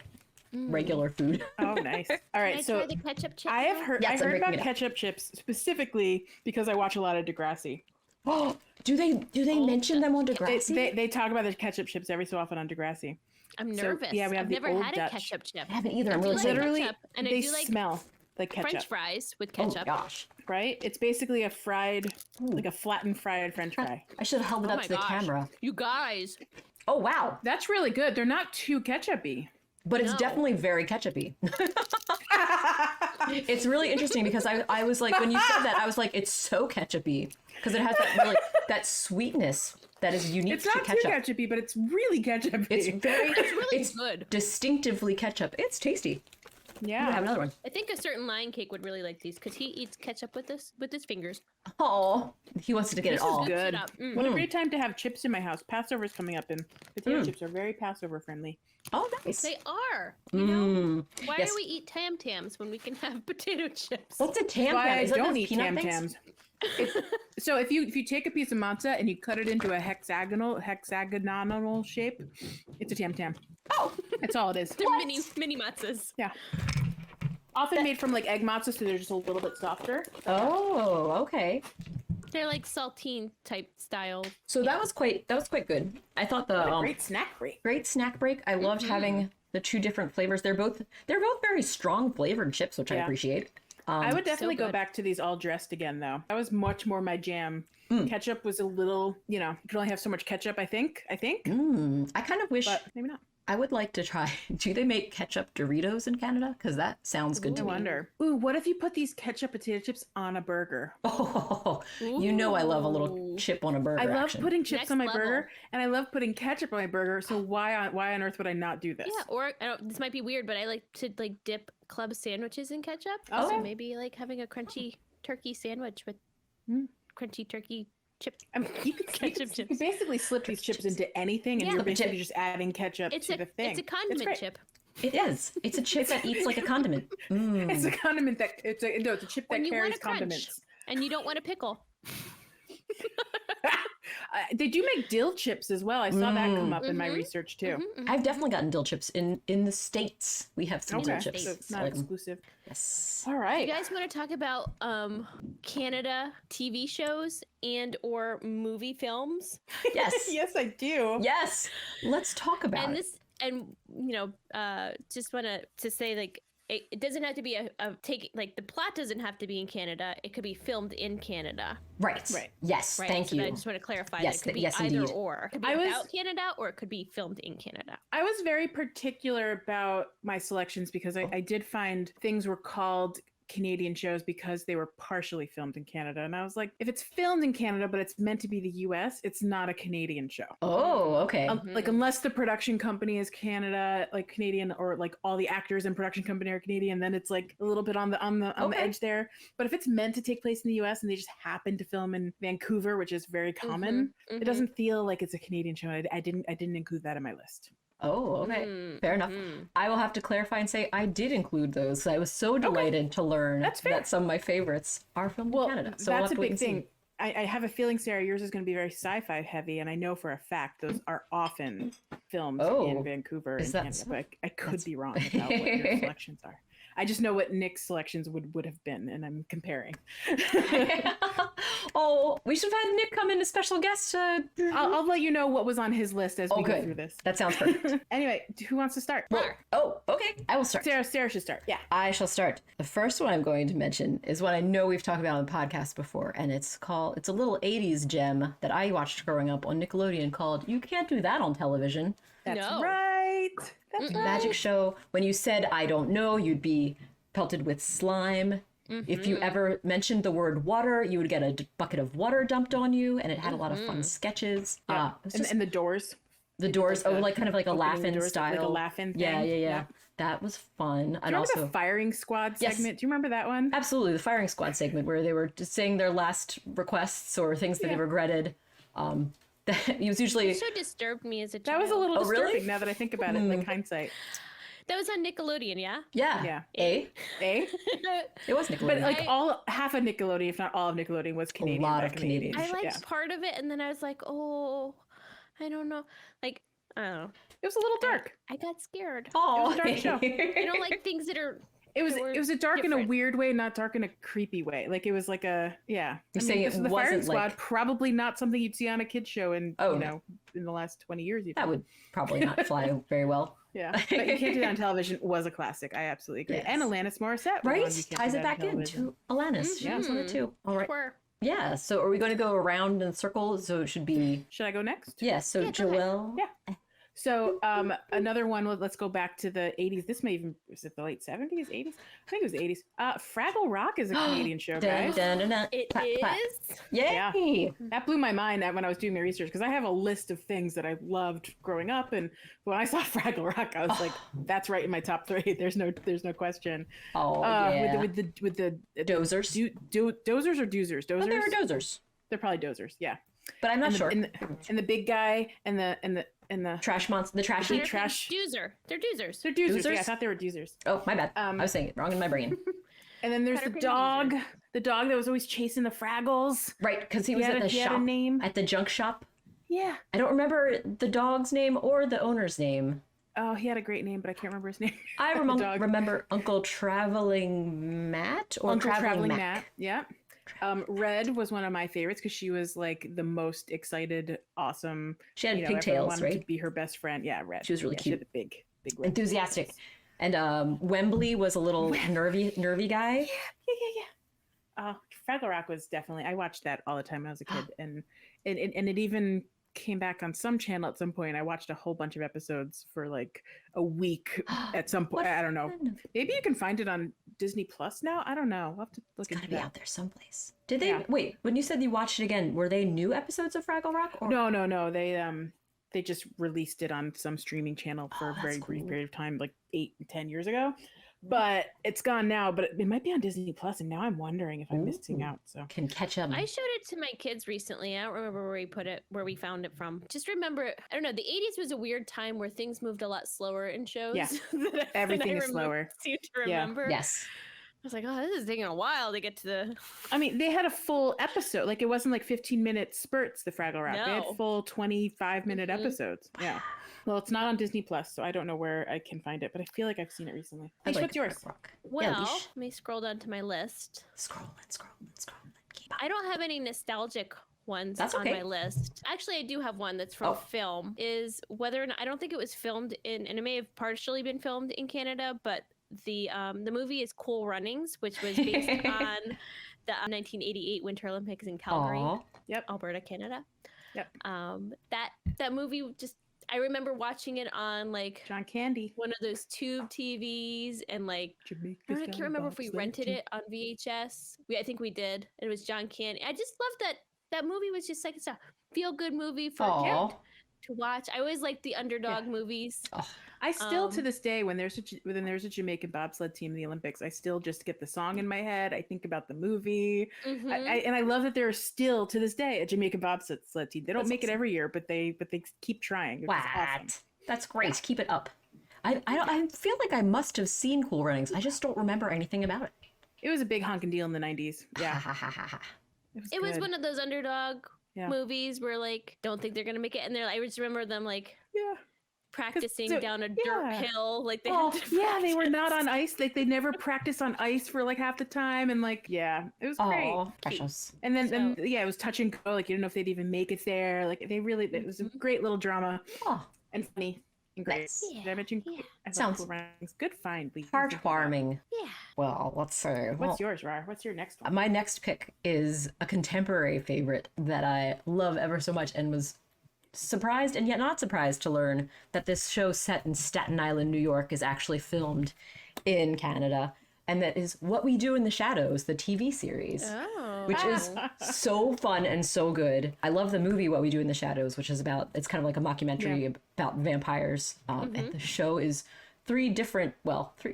regular food. Oh, nice. All right, Can I so try the ketchup chip? I have now? heard Yes, I I'm heard breaking about it up. ketchup chips specifically because I watch a lot of Degrassi. Oh, do they mention them on Degrassi? They talk about the ketchup chips every so often on Degrassi. I'm So, nervous. yeah, we have I've the never Old had Dutch. a ketchup chip. I haven't either. I'm I really do like excited. Literally, ketchup, and I they do like smell like ketchup, French fries with Oh ketchup. gosh, right? It's basically a fried, like a flattened fried French fry. I should have held it Oh up my to the gosh. camera. You guys, Oh wow, That's really good. They're not too ketchupy. but it's No. definitely very ketchupy. It's really interesting because I was like, when you said that, I was like, it's so ketchupy because it has that really that sweetness that is unique It's to not too ketchup. ketchupy, but it's really ketchupy. It's very, It's really good. distinctively ketchup. It's tasty. I'm gonna have yeah. another one. I think a certain lion cake would really like these because he eats ketchup with his fingers. Oh, he wants to get it This all. is good. It up. Mm. What a great time to have chips in my house. Passover's coming up, and potato chips are very Passover friendly. Oh, nice. They are. You know? Why yes. do we eat Tam Tams when we can have potato chips? What's a tam Why tam? I Is that don't those eat peanut Tam things? Tams. So if you take a piece of matzah and you cut it into a hexagonal shape, it's a Tam Tam. Oh, That's all it is. They're mini matzahs. Yeah. Often made from like egg matzah, so they're just a little bit softer. oh, okay. They're like saltine type style. So that was quite good. I thought the What a great snack break. great snack break. I loved having the two different flavors. They're both very strong flavored chips, which I Yeah. appreciate. I would definitely go good. back to these all dressed again, though. That was much more my jam. Ketchup was a little, you could only have so much ketchup, I think. I kind of wish But maybe not. I would like to try. Do they make ketchup Doritos in Canada? Because that sounds good to I me. wonder. Ooh, what if you put these ketchup potato chips on a burger? Oh, you know I love a little Ooh. chip on a burger. I love action. putting chips Next on my level. burger, and I love putting ketchup on my burger. So why on earth would I not do this? Yeah, or this might be weird, but I like to like dip club sandwiches in ketchup. Oh. So maybe like having a crunchy turkey sandwich with crunchy turkey chip. I mean, you could Ketchup you could chips. basically slip these chips into anything, and Yeah. you're Slip a chip. basically just adding ketchup It's to a the thing. it's a condiment great. chip. It is. It's a chip that eats like a condiment. It's a condiment it's a chip that When you want carries a crunch condiments. and you don't want a pickle. They do make dill chips as well. I saw that come up in my Mhm. research too. I've definitely gotten dill chips in the States. We have some dill Okay, chips. so it's not Like, exclusive. yes. All right. You guys want to talk about Canada TV shows and or movie films? Yes. Yes, I do. Yes. Let's talk about And it. this and just want to say like it doesn't have to be a take like the plot doesn't have to be in Canada. It could be filmed in Canada. Right. Right. Yes. Right. Thank So you. I just want to clarify Yes, that it could be yes, either indeed. or. It could be I was- about Canada or it could be filmed in Canada. I was very particular about my selections because I did find things were called Canadian shows because they were partially filmed in Canada. And I was like, if it's filmed in Canada, but it's meant to be the US, it's not a Canadian show. Oh, okay. Like unless the production company is Canada, like Canadian, or like all the actors in production company are Canadian, then it's like a little bit on the Okay. edge there. But if it's meant to take place in the US and they just happen to film in Vancouver, which is very common, it doesn't feel like it's a Canadian show. I didn't include that in my list. Oh, okay. Fair enough. mhm. I will have to clarify and say I did include those. I was so delighted to learn That's fair. that some of my favorites are filmed Well, in Canada. So we'll that's have a to wait big and see. thing. I have a feeling, Sarah, yours is going to be very sci-fi heavy, and I know for a fact those are often filmed Oh, in Vancouver is and that Canada, so? but I could That's- be wrong about what your selections are. I just know what Nick's selections would have been, and I'm comparing. Oh, we should have had Nick come in as special guest. I'll let you know what was on his list as we go good. through this. That sounds perfect. Anyway, who wants to start? Sure. Oh, okay. I will start. Sarah should start. Yeah. I shall start. The first one I'm going to mention is one I know we've talked about on the podcast before, and it's a little 80s gem that I watched growing up on Nickelodeon called You Can't Do That on Television. That's No. right. That's Magic show. When you said I don't know, you'd be pelted with slime. If you ever mentioned the word water, you would get a bucket of water dumped on you, and it had a lot of fun sketches. yeah. It was And, just- and the doors. the doors, like the like kind of like a opening Laugh-In doors, style. like a Laugh-In Yeah, thing. yeah. Yeah. That was fun. Do you And remember also, the firing squad Yes. segment? Do you remember that one? absolutely, the firing squad segment where they were just saying their last requests or things that they regretted. It was usually It so disturbed me as a child. That was a little Oh, really? disturbing now that I think about it, like hindsight. That was on Nickelodeon, yeah. Yeah. A. Eh? It was Nickelodeon. But like I- half of Nickelodeon, if not all of Nickelodeon, was Canadian. lot back of in the Canadian. 80s. I liked Yeah. part of it, and then I was like, oh, I don't know. Like, I don't know. It was a little dark. I got scared. Oh, it was a dark show. I don't like things that are. It was They were a dark in a different. weird way, not dark in a creepy way. Like it was like a You're saying this it is the Firing wasn't Squad, like- probably not something you'd see on a kids show in Oh, you no. know in the last 20 years. Even. that would probably not fly very well. Yeah, but You Can't Do That on Television was a classic. I absolutely agree. Yes. And Alanis Morissette, was Right? on You Can't Ties Do it That on back Television. into Alanis. Yeah, so that too. All right. Were. Yeah. So are we going to go around in a circle? So it should be Should I go next? yeah. So Yeah, go ahead. Joelle. Yeah. So another one, let's go back to the 80s. This may even, was it the late 70s, 80s? I think it was the 80s. Fraggle Rock is a Canadian show, guys. It Clap, is. clap. Yeah. Yay! That blew my mind when I was doing my research because I have a list of things that I loved growing up, and when I saw Fraggle Rock, I was like, "That's right in my top 3." There's no question. Oh, yeah. With the Dozers. Dozers or doozers? Dozers. Oh, they were dozers. They're probably dozers. Yeah. But I'm not sure. And the big guy and the Trash monster, the trash heap. trash. Doozer. They're doozers. They're doozers. Doozers? Yeah, I thought they were doozers. Oh, my bad. I was saying it wrong in my brain. And then there's Better the be dog. doozer. The dog that was always chasing the Fraggles. Right, because he was at the he had a shop, name. at the junk shop. Yeah. I don't remember the dog's name or the owner's name. Oh, he had a great name, but I can't remember his name. I The dog. remember Uncle Traveling Matt or Uncle Traveling Mac. Matt. Yeah. Red was one of my favorites because she was like the most excited, awesome. She had everyone pigtails, wanted right? to be her best friend. Yeah, Red. She was really She cute. had the big red Enthusiastic. pigtails. And Wembley was a little nervy guy. Yeah. Fraggle Rock was definitely. I watched that all the time when I was a kid, and it even came back on some channel at some point. I watched a whole bunch of episodes for like a week at some point. I don't know. Maybe you can find it on Disney Plus now. I don't know. I'll have to look It's into gotta be that. out there someplace. Did they Yeah. wait? When you said you watched it again, were they new episodes of Fraggle Rock? Or? No. They just released it on some streaming channel for a that's very brief cool. period of time, like 8-10 years ago. But it's gone now. But it might be on Disney Plus, and now I'm wondering if I'm missing Ooh. out. So Can catch them. I showed it to my kids recently. I don't remember where we put it, where we found it from. Just remember, I don't know. The 80s was a weird time where things moved a lot slower in shows. Yeah. Everything is slower. Seem to Yeah. remember. Yes. I was like, oh, this is taking a while to get to the. I mean, they had a full episode. Like it wasn't like 15-minute spurts. The Fraggle Rock. They No. had full 25-minute Mhm. episodes. Yeah. Well, it's not on Disney Plus, so I don't know where I can find it. But I feel like I've seen it recently. I Leash, like what's yours? Fraggle Rock. Well, Yeah, Leash. let me scroll down to my list. Scroll. Keep up. I don't have any nostalgic ones That's on okay. my list. Actually, I do have one that's from Oh. film. Is whether or not I don't think it was filmed in, and it may have partially been filmed in Canada, but the movie is Cool Runnings, which was based on the 1988 Winter Olympics in Calgary, Aw. Alberta, Canada. Yep. That movie just. I remember watching it on like John Candy. one of those tube TVs and like I can't remember if we rented it on VHS. I think we did. It was John Candy. I just love that movie was just like it's a feel good movie for a kid Aw. to watch. I always like the underdog movies. Oh, I still, to Um, this day, when there's a Jamaican bobsled team in the Olympics, I still just get the song in my head. I think about the movie, Mhm. and I love that there's still to this day a Jamaican bobsled team. They don't That's make it awesome. every year, but they keep trying. Which is awesome. what? That's great. Keep it up. I feel like I must have seen Cool Runnings. I just don't remember anything about it. It was a big honking deal in the 90s. Yeah, It was good. one of those underdog Yeah. movies where like don't think they're gonna make it, and I just remember them like Yeah. practicing so- down a dirt yeah. hill. Like they Oh, had to yeah, they were not practice. on ice. Like they never practiced on ice for like half the time, and like yeah, it was great. Oh, precious. And then yeah, it was touch and go. Like you didn't know if they'd even make it there. Like it was a great little drama Oh, and funny and great. nice. Yeah, Did I mention? yeah. I love Sounds Cool Runnings. Good find. Lee. Heartwarming. Yeah. Well, let's see. What's yours, Rar? What's your next one? My next pick is a contemporary favorite that I love ever so much and was surprised and yet not surprised to learn that this show set in Staten Island, New York is actually filmed in Canada. And that is What We Do in the Shadows, the TV series. Oh. Which is so fun and so good. I love the movie What We Do in the Shadows, which is it's kind of like a mockumentary about vampires. And the show is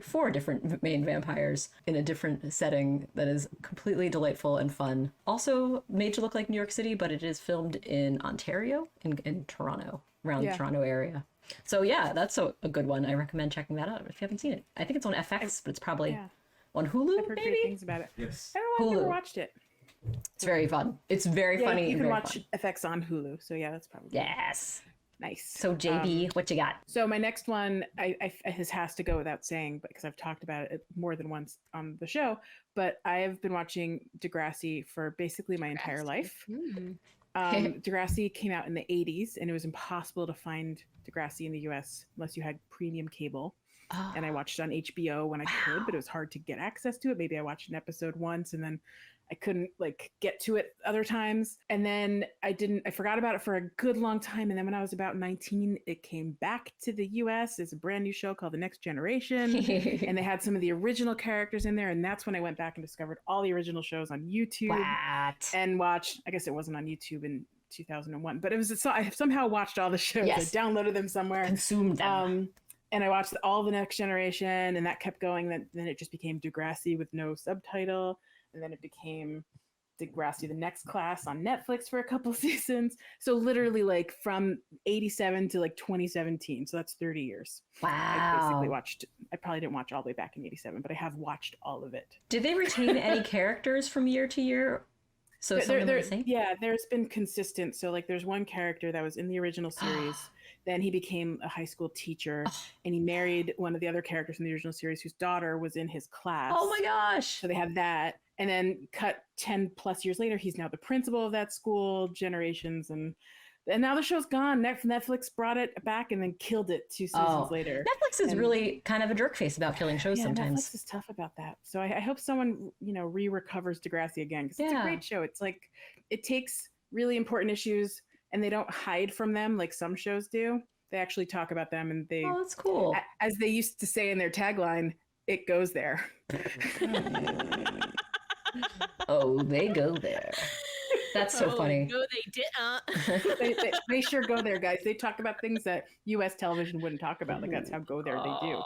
four different main vampires in a different setting that is completely delightful and fun. Also made to look like New York City, but it is filmed in Ontario, in Toronto, around the Toronto area. So yeah, that's a good one. I recommend checking that out if you haven't seen it. I think it's on FX, but it's probably Yeah. on Hulu, I've heard great maybe? things about it. Yes. I don't know. I've never Hulu. watched it. It's very fun. It's very funny. You and can very watch fun. FX on Hulu. So yeah, that's probably Yes. nice. So JB, what you got? So my next one, this has to go without saying, because I've talked about it more than once on the show. But I have been watching Degrassi for basically my entire life. Degrassi came out in the 80s, and it was impossible to find Degrassi in the US unless you had premium cable. and I watched it on HBO when I could, but it was hard to get access to it. Maybe I watched an episode once and then I couldn't like get to it other times. And then I forgot about it for a good long time. And then when I was about 19, it came back to the US. It's a brand new show called The Next Generation. And they had some of the original characters in there. And that's when I went back and discovered all the original shows on YouTube and watched, I guess it wasn't on YouTube in 2001, but it was, so I somehow watched all the shows. Yes. I downloaded them somewhere. Consumed them. And I watched all The Next Generation, and that kept going. Then it just became Degrassi with no subtitle. And then it became Degrassi: The Next Class on Netflix for a couple seasons. So literally like from 87 to like 2017. So that's 30 years. Wow. I basically watched, I probably didn't watch all the way back in 87, but I have watched all of it. Did they retain any characters from year to year? So some of them were the same? Yeah, there's been consistent. So like there's one character that was in the original series. Then he became a high school teacher and he married one of the other characters in the original series whose daughter was in his class. Oh my gosh. So they have that. And then cut 10 plus years later, he's now the principal of that school, generations. And now the show's gone. Netflix brought it back and then killed it 2 seasons later. Netflix is really kind of a jerk face about killing shows sometimes. Netflix is tough about that. So I hope someone, re-recovers Degrassi again, because it's a great show. It's like, it takes really important issues and they don't hide from them like some shows do. They actually talk about them, and they, that's cool. As they used to say in their tagline, it goes there. Oh, they go there. That's so funny. No, they didn't. They sure go there, guys. They talk about things that U.S. television wouldn't talk about. Like, that's how go there they do.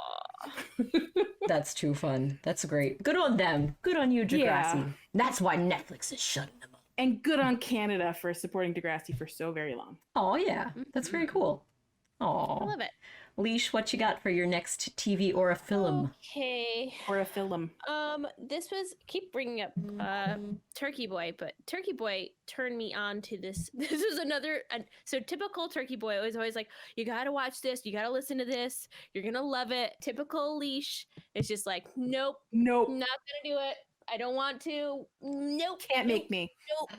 That's too fun. That's great. Good on them. Good on you, Degrassi. Yeah. That's why Netflix is shutting them up. And good on Canada for supporting Degrassi for so very long. Oh, yeah. That's very cool. Oh, I love it. Leash, what you got for your next TV or a film? Okay. Or a film. This was, keep bringing up Turkey Boy, but Turkey Boy turned me on to this. This was another, so typical Turkey Boy was always like, you gotta watch this, you gotta listen to this, you're gonna love it. Typical Leash is just like, nope, not gonna do it. I don't want to. Nope. Can't make me. Nope.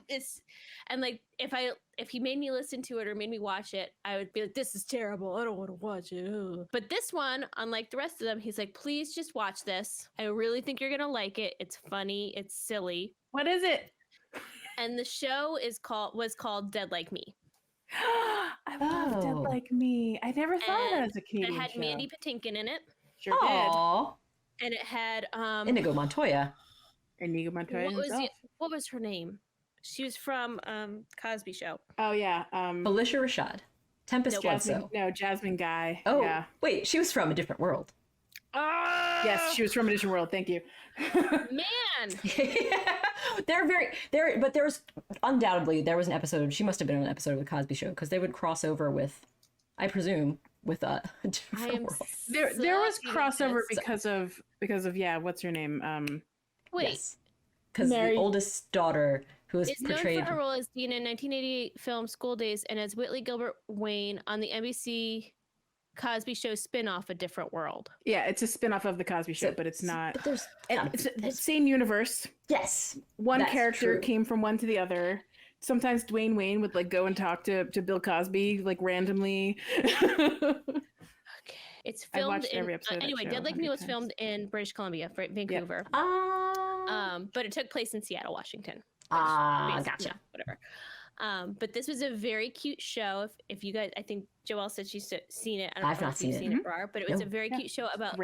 And like if he made me listen to it or made me watch it, I would be like, this is terrible. I don't want to watch it. Ugh. But this one, unlike the rest of them, he's like, please just watch this. I really think you're gonna like it. It's funny. It's silly. What is it? And the show was called Dead Like Me. I love Dead Like Me. I never thought of that as a Canadian It had show. Mandy Patinkin in it. Sure did. And it had Inigo Montoya. Inigo Montoya. What was her name? She was from Cosby Show. Oh yeah. Felicia Rashad. Tempest Bledsoe. Jasmine Guy. Oh, yeah. Wait, she was from a different world. Yes, she was from a different world. Thank you. Man. But there was undoubtedly there was an episode. She must have been on an episode of the Cosby Show because they would cross over with, I presume, with a different world. There was crossover because of what's her name? Wait. Because the oldest daughter who was portrayed known for her role as Dean in 1988 film School Days and as Whitley Gilbert Wayne on the NBC Cosby Show spin-off A Different World. Yeah, it's a spin-off of the Cosby Show, but it's not. But it's the same universe. Yes. One character came from one to the other. Sometimes Dwayne Wayne would like go and talk to Bill Cosby like randomly. It's filmed I watched every episode anyway, Dead Like Me was filmed in British Columbia, Vancouver. Yep. But it took place in Seattle, Washington. Gotcha. Yeah, whatever. But this was a very cute show. If you guys, I think Joelle said she's seen it. I don't I've know not if seen you've it. seen it, Brar, but it was a very cute show about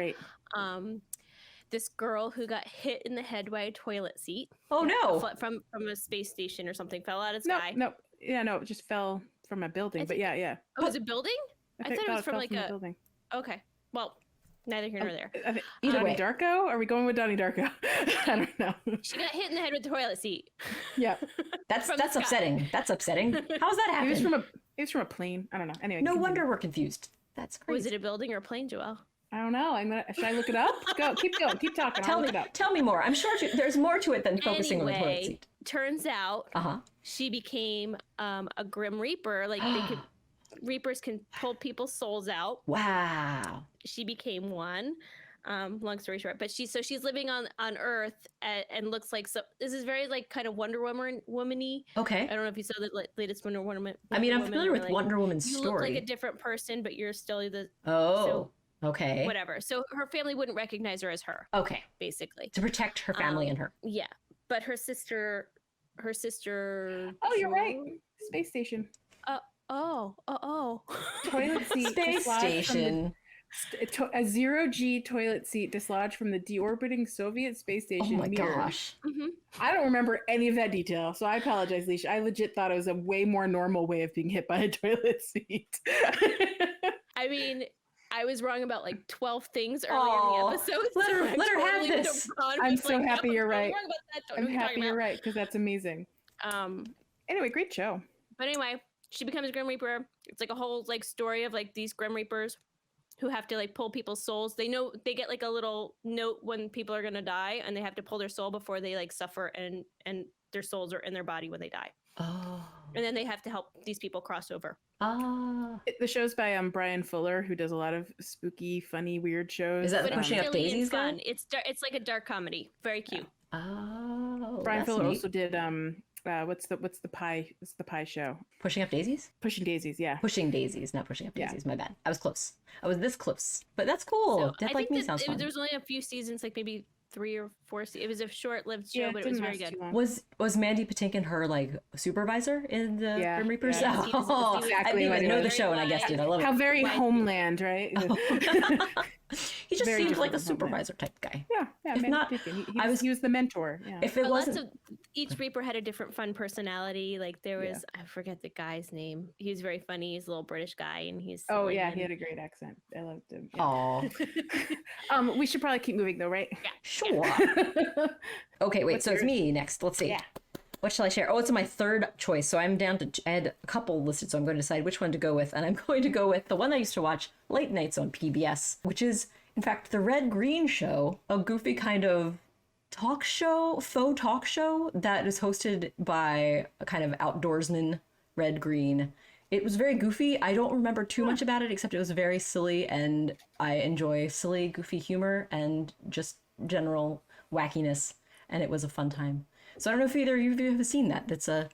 this girl who got hit in the head by a toilet seat. Oh no! From a space station or something, fell out of the sky. No, it just fell from a building. But yeah. Oh, was it a building? I thought it was from like a building. Okay, well, neither here nor there. Either way, Darko? Are we going with Donnie Darko? I don't know. She got hit in the head with the toilet seat. Yeah, that's upsetting. That's upsetting. How's that happen? He was from a plane. I don't know. Anyway, no wonder we're confused. That's crazy. Was it a building or a plane, Joelle? I don't know. Should I look it up? Keep going. Keep talking. I'll look it up. Tell me more. I'm sure there's more to it than focusing on the toilet seat. Turns out she became a Grim Reaper. Like Reapers can pull people's souls out. Wow. She became one. Long story short, but she's living on Earth and looks like this is very like kind of Wonder Woman-y. Okay. I don't know if you saw the latest Wonder Woman. I mean, I'm familiar with Wonder Woman's you story. You look like a different person, but you're still the. Oh. Okay. whatever. So her family wouldn't recognize her as her, Okay. basically. To protect her family and her. Yeah, but her sister. Oh, you're right. Space station. Oh. Toilet seat. Space dislodged from station. a 0G toilet seat dislodged from the deorbiting Soviet space Oh station. my mirror. gosh. I don't remember any of that detail, so I apologize, Leisha. I legit thought it was a way more normal way of being hit by a toilet seat. I mean, I was wrong about like 12 things earlier Aw, in the episode. let her- I'm let her have totally with this. Ron, I'm but, so happy no, you're I'm right. wrong about that. Don't know I'm what you're happy talking you're about. right, because that's amazing. Anyway, great show. But anyway, she becomes Grim Reaper. It's like a whole like story of like these Grim Reapers who have to like pull people's souls. They know they get like a little note when people are gonna die, and they have to pull their soul before they like suffer, and their souls are in their body when they die. Oh. And then they have to help these people cross over. Ah. The show's by Brian Fuller, who does a lot of spooky, funny, weird shows. Is that the But it's Pushing Up silly and Daisies guy? fun. It's like a dark comedy. Very cute. Oh. Brian that's Fuller neat. also did what's the pie show? Pushing Up Daisies? Pushing Daisies, yeah. Pushing Daisies, not Pushing Up Yeah. Daisies. My bad. I was close. I was this close. But that's cool. So Death I Like think Me that sounds fun. there was only a few seasons, like maybe 3 or 4. It was a short-lived show, Yeah, but it was didn't very last good. too long. Was Mandy Patinkin her like supervisor in the Yeah, Grim Reapers? yeah. Yes, he was- Oh, he was- I didn't Exactly what even it know the was. show and I guessed it. I love How it. very Wise- Homeland, right? He just Very seemed like a different from Homeland. supervisor type guy. yeah, If Mandy not, Patinkin. I was- he was the mentor. Yeah. If it But wasn't, each Reaper had a different fun personality. Like there was, I forget the guy's name. He was very funny. He's a little British guy, and he's Oh silly yeah, and- he had a great accent. I loved him. Yeah. oh, We should probably keep moving though, right? sure. Okay, wait. What's So it's yours? me next. Let's see. Yeah. What shall I share? Oh, it's my third choice. So I'm down to I had a couple listed, so I'm going to decide which one to go with. And I'm going to go with the one I used to watch late nights on PBS, which is, in fact, the Red Green Show, a goofy kind of talk show, faux talk show that is hosted by a kind of outdoorsman, Red Green. It was very goofy. I don't remember too much about it, except it was very silly, and I enjoy silly, goofy humor and just general wackiness, and it was a fun time. So I don't know if either of you have seen that. It's a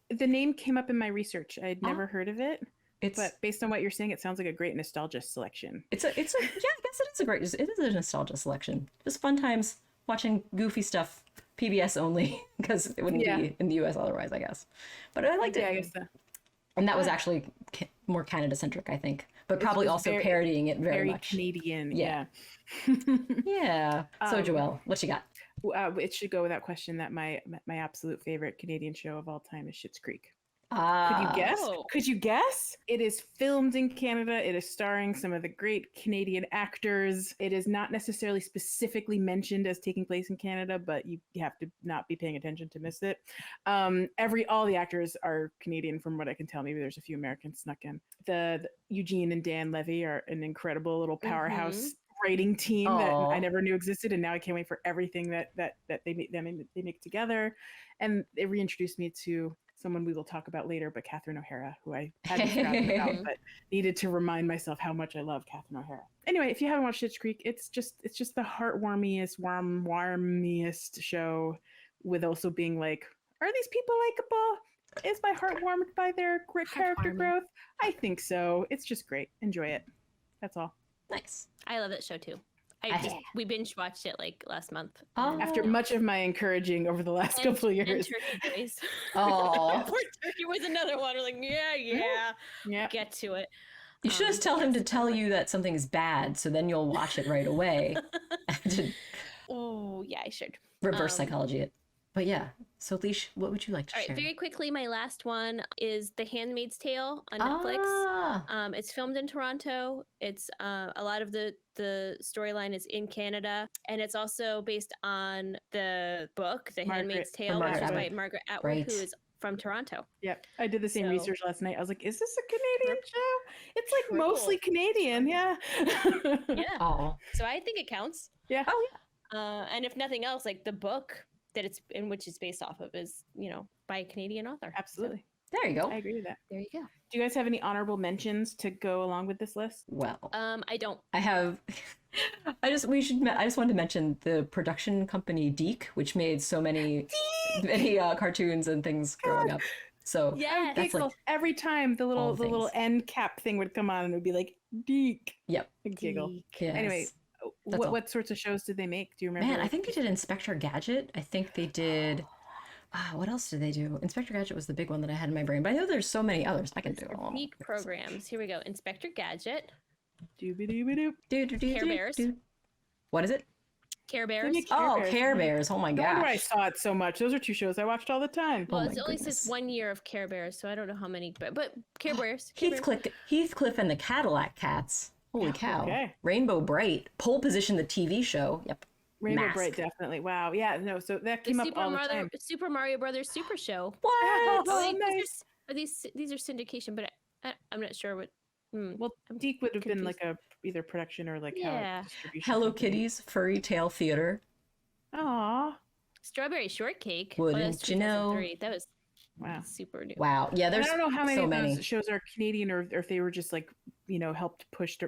The name came up in my research. I'd never heard of it, it's but based on what you're saying, it sounds like a great nostalgia selection. it's a yeah, I guess it is it is a nostalgia selection. Just fun times watching goofy stuff, PBS only, because it wouldn't Yeah. be in the US otherwise, I guess. But I liked Yeah, I it. guess so. And that was actually more Canada centric, I think, but probably was also very- parodying it very Very much. Canadian. Yeah. Yeah. Yeah. So Um, Joelle, what you got? It should go without question that my absolute favorite Canadian show of all time is Schitt's Creek. Could Ah, you guess? Oh. Could you guess? It is filmed in Canada. It is starring some of the great Canadian actors. It is not necessarily specifically mentioned as taking place in Canada, but you have to not be paying attention to miss it. All the actors are Canadian, from what I can tell. Maybe there's a few Americans snuck in. The Eugene and Dan Levy are an incredible little powerhouse writing team that Aw. I never knew existed, and now I can't wait for everything that they make together. And it reintroduced me to someone we will talk about later, but Catherine O'Hara, who I hadn't forgotten about, but needed to remind myself how much I love Catherine O'Hara. Anyway, if you haven't watched Schitt's Creek, it's just the warmiest show, with also being like, are these people likable? Is my heart warmed by their great character Heartwarming. growth? I think so. It's just great. Enjoy it. That's all. nice. I love that show too. We binge watched it like last month. Oh. After much of my encouraging over the last couple of And years. Turkey Boys. Oh, Poor Turkey was another one. We're like, yeah, Yeah. get to it. you should just tell him to tell you that something is bad, so then you'll watch it right away. To Oh, yeah, I should. reverse psychology it. But yeah, so Leash, what would you like to All right, share? very quickly, my last one is The Handmaid's Tale on Netflix. Ah, It's filmed in Toronto. It's a lot of the storyline is in Canada, and it's also based on the book, The Handmaid's Tale, which Margaret was by Atwood. Margaret Atwood, Right. who is from Toronto. Yep. I did the same So- research last night. I was like, is this a Canadian show? It's like Triple. mostly Canadian. Yeah. Yeah, oh, so I think it counts. Yeah. oh And if nothing else, like the book that it's in which it's based off of is, by a Canadian author. Absolutely. there you go. I agree with that. There you go. Do you guys have any honorable mentions to go along with this list? Well, I don't. I have. I just wanted to mention the production company Deke, which made so many cartoons and things growing up. So Yes. that's Giggle like every time the all little things. end cap thing would come on and it would be like deek. Yep. Big giggle. Geek. Yes. Anyway, That's all. what sorts of shows did they make? Do you remember? Man, I like, think they did Inspector Gadget. I think they did. What else did they do? Inspector Gadget was the big one that I had in my brain, but I know there's so many others. I can do all. Geek programs. Here we go. Inspector Gadget. Doobie-doobie-doop. Care Bears. What is it? Care They Bears. make Care Oh, Bears. Care Bears. Oh my No wonder I gosh. saw it so much. Those are two shows I watched all the time. Well, Oh it my only goodness. says 1 year of Care Bears, so I don't know how many, but Care Bears. Care Bears. Heathcliff and the Cadillac Cats. Holy cow. Okay. Rainbow Bright. Pole Position, the TV show. Yep. Rainbow Mask. Bright, definitely. Wow. Yeah. No. So that The came up all the time. Super Mario Brothers Super Show. What? Oh, Oh, wait, nice. these are syndication, but I'm not sure what. Well, I'm Deke would have been confused. like a either production or like Yeah. how distribution. Hello company. Kitty's Furry Tale Theater. Aw. Strawberry Shortcake. Wouldn't that's you know? 2003. That was Wow. super new. Wow. Yeah, And I there's don't know how many so of many. those shows are Canadian or if they were just like helped pushed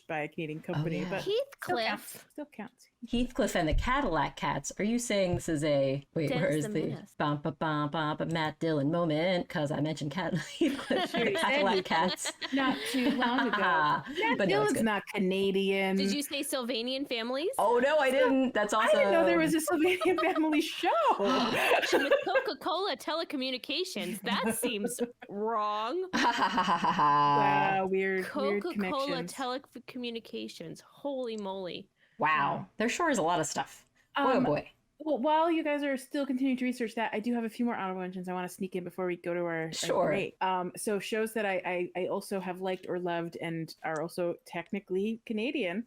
by a Canadian company, yeah. but still counts. Heathcliff. Still counts. Heathcliff and the Cadillac Cats. Are you saying this is a wait? Dennis Where is the the Menace. bum ba bum bum ba Matt Dillon moment? Because I mentioned Heathcliff and the Cadillac Cats. Not too long ago. Matt But no, it's Dillon's good. not Canadian. Did you say Sylvanian families? Oh no, I didn't. That's I awesome. didn't know there was a Sylvanian family show. With Coca-Cola Telecommunications. That seems wrong. Wow, weird Coca-Cola connections. Telecommunications. Holy moly. Wow, there sure is a lot of stuff. Boy, oh Um, boy. Well, while you guys are still continuing to research that, I do have a few more honorable mentions I want to sneak in before we go to our Sure. grade. So shows that I also have liked or loved and are also technically Canadian.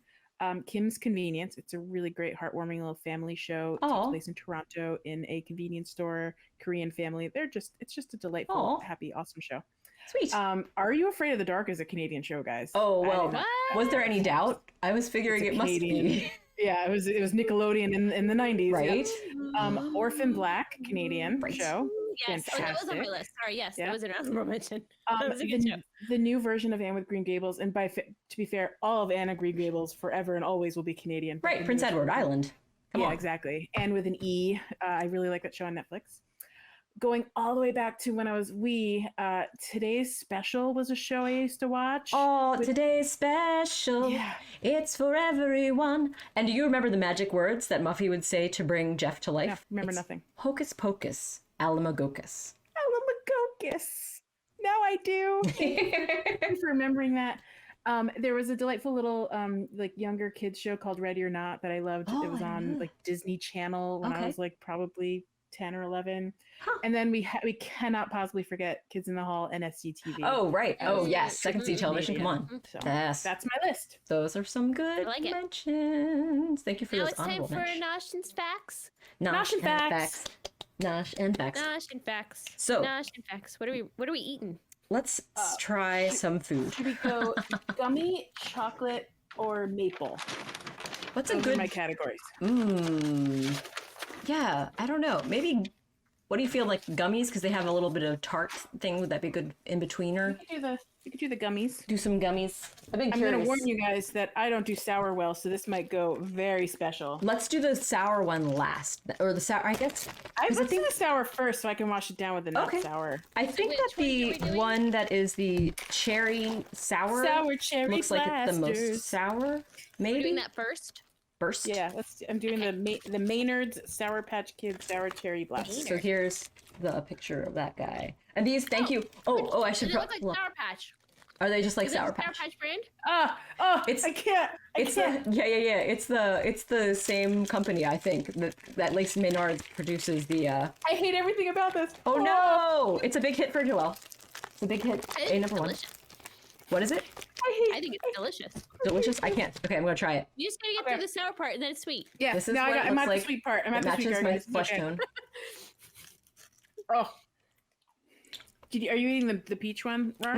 Kim's Convenience. It's a really great, heartwarming little family show. It takes Aw. place in Toronto in a convenience store, Korean family. It's just a delightful, Aw. happy, awesome show. Sweet. Are You Afraid of the Dark is a Canadian show, guys. Oh I well, did not- What? was there any doubt? I was figuring It's it a must Canadian. be Yeah, it was Nickelodeon in the 90s. yeah. right. Orphan Black, Canadian Right. show. Yes. Oh, that was on my Fantastic. list. Sorry, yes. Yeah. That was an honorable mention. That was a good show. The new version of Anne with Green Gables, and to be fair, all of Anne and Green Gables forever and always will be Canadian. but Right, the Prince newest Edward version- Island. Come yeah, on. exactly. And with an E. I really like that show on Netflix. Going all the way back to when I was wee, Today's Special was a show I used to watch. Oh, with- today's special. Yeah. It's for everyone. And do you remember the magic words that Muffy would say to bring Jeff to life? No, remember It's nothing. Hocus pocus, alamagocus. Alamagocus. Now I do. Thank you for remembering that. There was a delightful little like younger kids show called Ready or Not that I loved. Oh, It was I on don't know. like Disney Channel when I Okay. was like probably 10 or 11. Huh. And then we cannot possibly forget Kids in the Hall and SCTV. Oh, right. Oh, yes. Second C Mhm. television. Come on. So Yes. that's my list. Those are some good I like it. mentions. Thank you for Now those it's time honorable for mentions. Nosh and Facts. Nosh and Facts. Nosh and facts. Nosh and Facts. So- Nosh and Facts. What are we eating? Let's try some food. Should we go gummy, chocolate, or maple? What's Those a good are my categories. Yeah, I don't know. Maybe what do you feel like gummies because they have a little bit of tart thing? Would that be a good in betweener? We could do the gummies. Do some gummies. I've been I'm curious. going to warn you guys that I don't do sour well, so this might go very special. Let's do the sour one last, or the sour. I guess. I 'cause would do the sour first so I can wash it down with the not Okay. sour. I think which that one are the we doing? one that is the cherry sour Sour cherry looks like it's the most blasters. sour. We're Maybe doing that first. first. Yeah, I'm doing the Maynard's Sour Patch Kids Sour Cherry Blast. So here's the picture of that guy. And these, thank you. Oh, I should. Does it look like look. Sour Patch? Are they just like Is it Sour the Sour Patch? Patch brand? It's- I can't. It's the yeah. It's the same company I think that Lace Maynard produces the. I hate everything about this. Oh no! It's a big hit for Joelle. It's a big hit. I think A it's number one. delicious. What is it? I think it's delicious. Delicious? I can't. Okay, I'm gonna try it. You just gotta get Okay. through the sour part and then it's sweet. Yeah, This is now what it I'm looks at like. the sweet part. I'm at It the sweet matches part. my guys. flesh Okay. tone. Oh. Are you eating the peach one, Rar?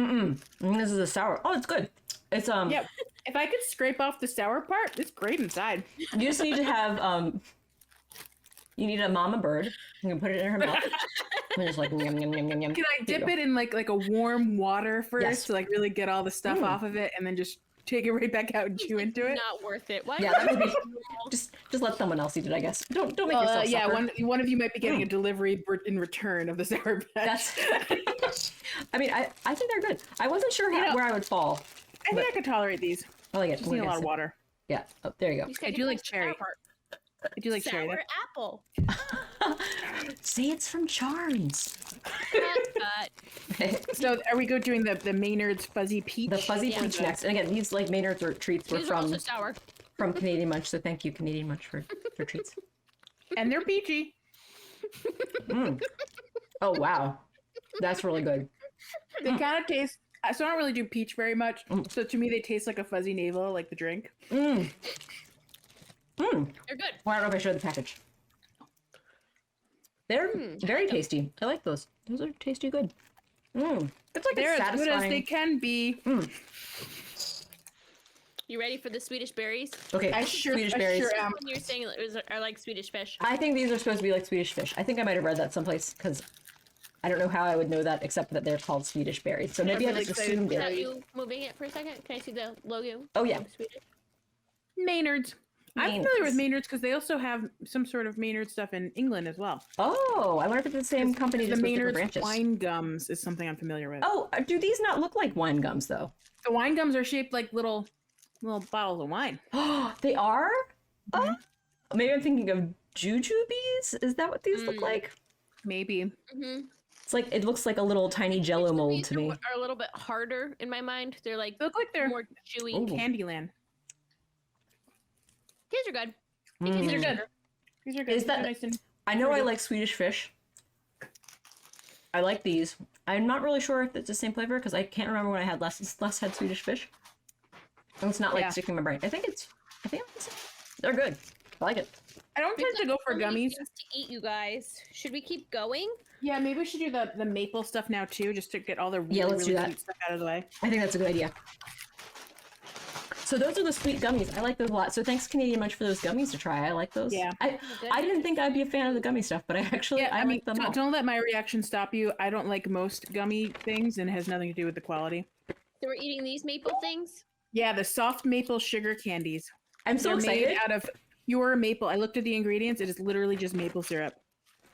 This is a sour. Oh, it's good. It's Yeah. If I could scrape off the sour part, it's great inside. You just need to have You need a mama bird. You can put it in her mouth. And just like yum yum yum yum yum. Can I There you dip go. it in like a warm water first Yes. to like really get all the stuff off of it, and then just take it right back out and chew into it? Not worth it. Why? Yeah, that would be. Just let someone else eat it, I guess. Don't make yourself Yeah, suffer. one of you might be getting a delivery in return of the sour patch. That's I mean, I think they're good. I wasn't sure where I would fall. I think I could tolerate these. I like it. Just need a lot of water. Yeah. Oh, there you go. You just gotta I get do like past the cherry. sour part. I do like cherry. Sour apple. Say it's from Charms. So are we doing the Maynard's Fuzzy Peach? The fuzzy peach next. And again, these like Maynard's treats were These are also sour. from Canadian Munch. So thank you, Canadian Munch, for treats. And they're peachy. Oh wow, that's really good. They kind of taste. So I don't really do peach very much. So to me, they taste like a fuzzy navel, like the drink. They're good. Well, I don't know if I showed the package. They're very tasty. I like those. Those are tasty good. It's like They're a as good satisfying. as they can be. You ready for the Swedish berries? Okay, I Swedish sure berries. am. When you're saying are like Swedish fish. I think these are supposed to be like Swedish fish. I think I might have read that someplace because I don't know how I would know that except that they're called Swedish berries. So maybe I really just excited assumed for Without it. you moving it for a second, can I see the logo? Oh yeah. Swedish. Maynard's. I'm familiar Maynard's. with Maynard's because they also have some sort of Maynard stuff in England as well. Oh, I wonder if it's the same company The just with different Maynard's branches. wine gums is something I'm familiar with. Oh, do these not look like wine gums though? The wine gums are shaped like little bottles of wine. Oh, they are? Oh, maybe I'm thinking of jujubes? Is that what these look like? Maybe. It's like, it looks like a little tiny jello mold These to me. are a little bit harder in my mind. They're like They look like they're more chewy. Ooh. Candyland. These are good. I think these are good. These are good. Is that- They're nice and I know I pretty. like Swedish fish. I like these. I'm not really sure if it's the same flavor because I can't remember when I had last had Swedish fish. And it's not like Yeah. sticking in my brain. I think it's they're good. I like it. I don't tend to go for So many gummies. things to eat, you guys. Should we keep going? Yeah, maybe we should do the maple stuff now too, just to get all the really, Yeah, let's do really that. sweet stuff out of the way. I think that's a good idea. So those are the sweet gummies. I like those a lot. So thanks Canadian Munch for those gummies to try. I like those. Yeah. I didn't think I'd be a fan of the gummy stuff, but I actually I mean, like them all. don't let my reaction stop you. I don't like most gummy things, and it has nothing to do with the quality. So we're eating these maple things? Yeah, the soft maple sugar candies. I'm so They're excited. made out of pure maple. I looked at the ingredients. It is literally just maple syrup.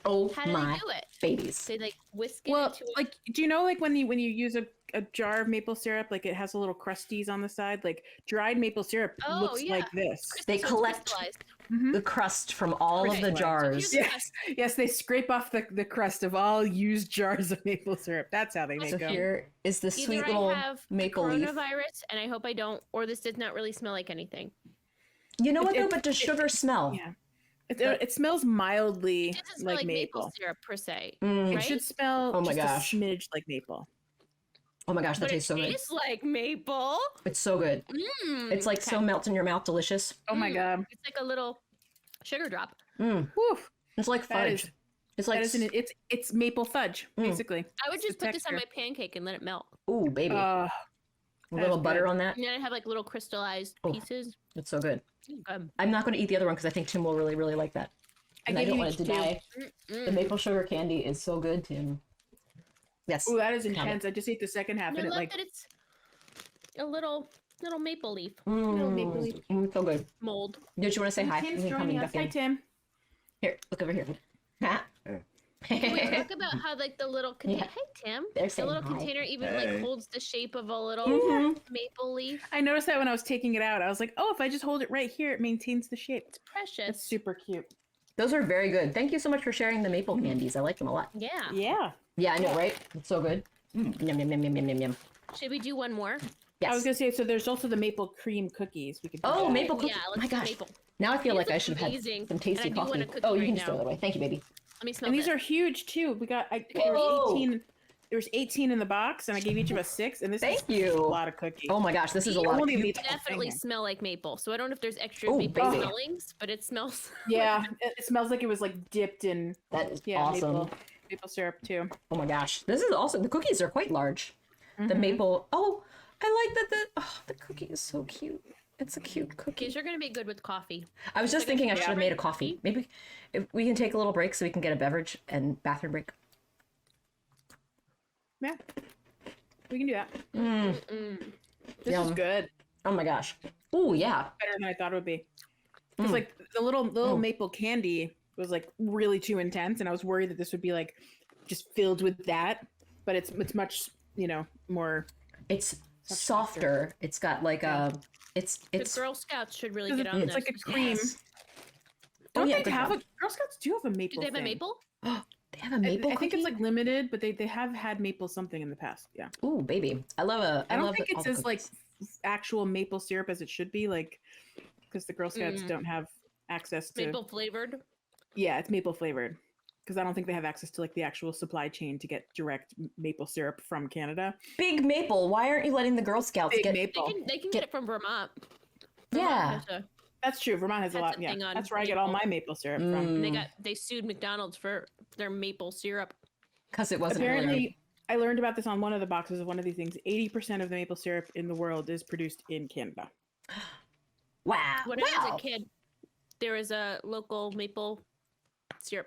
Oh How do my they do it? babies. They like whisk it Well, into a... like, do you know like when you use a jar of maple syrup, like it has a little crusties on the side? Like dried maple syrup Oh, looks yeah. like this. They So it's collect crystallized. the crust from all of the Crystallized. jars. So here's the Yeah. crust. Yes, they scrape off the crust of all used jars of maple syrup. That's how they make So them. here is the Either sweet I little have maple leaf. coronavirus, and I hope I don't, or this does not really smell like anything. You know what though? it- But does sugar smell? Yeah. It smells mildly It doesn't smell like maple. syrup per se, Mm. It right? should smell Oh my just gosh. a smidge like maple. Oh my gosh, that But it tastes so good. tastes like maple. It's so good. It's like so melt in your mouth, delicious. Oh my god. It's like a little sugar drop. Whew. It's like That fudge. is- It's like That is it's maple fudge, basically. I would It's just the put this on my texture. pancake and let it melt. ooh baby, a little that's butter good. on that. And then I have like little crystallized Oh. pieces. It's so good. Good. I'm not going to eat the other one because I think Tim will really really like that. And I gave don't you want to each two. deny the maple sugar candy is so good, Tim. Yes. Oh, that is Count it. intense. I just ate the second half And I and it love like that it's a little maple leaf little maple leaf. So good. mold. Did you want to say hi? Tim's You can come joining in us. back Hi, in. Tim. Here, look over here. Ha. Can we talk about how like the little container? Yeah. Hey Tim, They're the saying little hi. container even Hey. like holds the shape of a little Mhm. maple leaf. I noticed that when I was taking it out. I was like, oh, if I just hold it right here, it maintains the shape. It's precious. That's super cute. Those are very good. Thank you so much for sharing the maple candies. I like them a lot. Yeah. Yeah. Yeah, I know, right? It's so good. Yum, yum, yum, yum, yum, yum, yum. Should we do one more? Yes. I was gonna say, so there's also the maple cream cookies. We could. do Oh, that. maple cookie. Yeah, Oh let's my do gosh. maple. Now I feel These like I look should have amazing, had some and tasty I do want coffee. a cookie Oh, you right can just throw now. it away. Thank you, baby. Let me smell And these this. are huge too. There Whoa. was 18. There was 18 in the box, and I gave each of us 6. And this Thank is you. a lot of cookies. Oh my gosh, this is a These lot of only cute. need the whole thing Definitely here. smell like maple. So I don't know if there's extra Oh, maple baby. smellings, but it smells. Yeah, it smells like it was like dipped in That is yeah awesome. maple syrup too. Oh my gosh. This is awesome. The cookies are quite large. The maple. Oh, I like that the cookie is so cute. It's a cute cookie. These are gonna be good with coffee. I was just thinking I should have made a favorite coffee. Maybe if we can take a little break so we can get a beverage and bathroom break. Yeah, we can do that. This is Yum. good. Oh my gosh. Oh yeah. Better than I thought it would be. Because like the little maple candy was like really too intense, and I was worried that this would be like just filled with that. but it's much more. It's softer. It's got like a. It's The Girl Scouts should really 'cause get on it's this. like a cream. Yes. Don't yeah, they good have one. Girl Scouts do have a Do maple? they have a thing. maple? They have a maple I think it's cookie? like limited, but they have had maple something in the past. Yeah. Ooh, baby. I love I don't love think all it's the as like cookies. actual maple syrup as it should be, like because the Girl Scouts don't have access to. Maple flavored. Yeah, it's maple flavored because I don't think they have access to like the actual supply chain to get direct maple syrup from Canada. Big maple. Why aren't you letting the Girl Scouts Big get maple. They can get it from Vermont. Yeah. That's true. Vermont has a That's lot. a Yeah, thing on that's where I get all maple. my maple syrup from. And they sued McDonald's for their maple syrup. Because it wasn't Apparently, really... I learned about this on one of the boxes of one of these things. 80% of the maple syrup in the world is produced in Canada. Wow. When I was a kid, there was a local maple syrup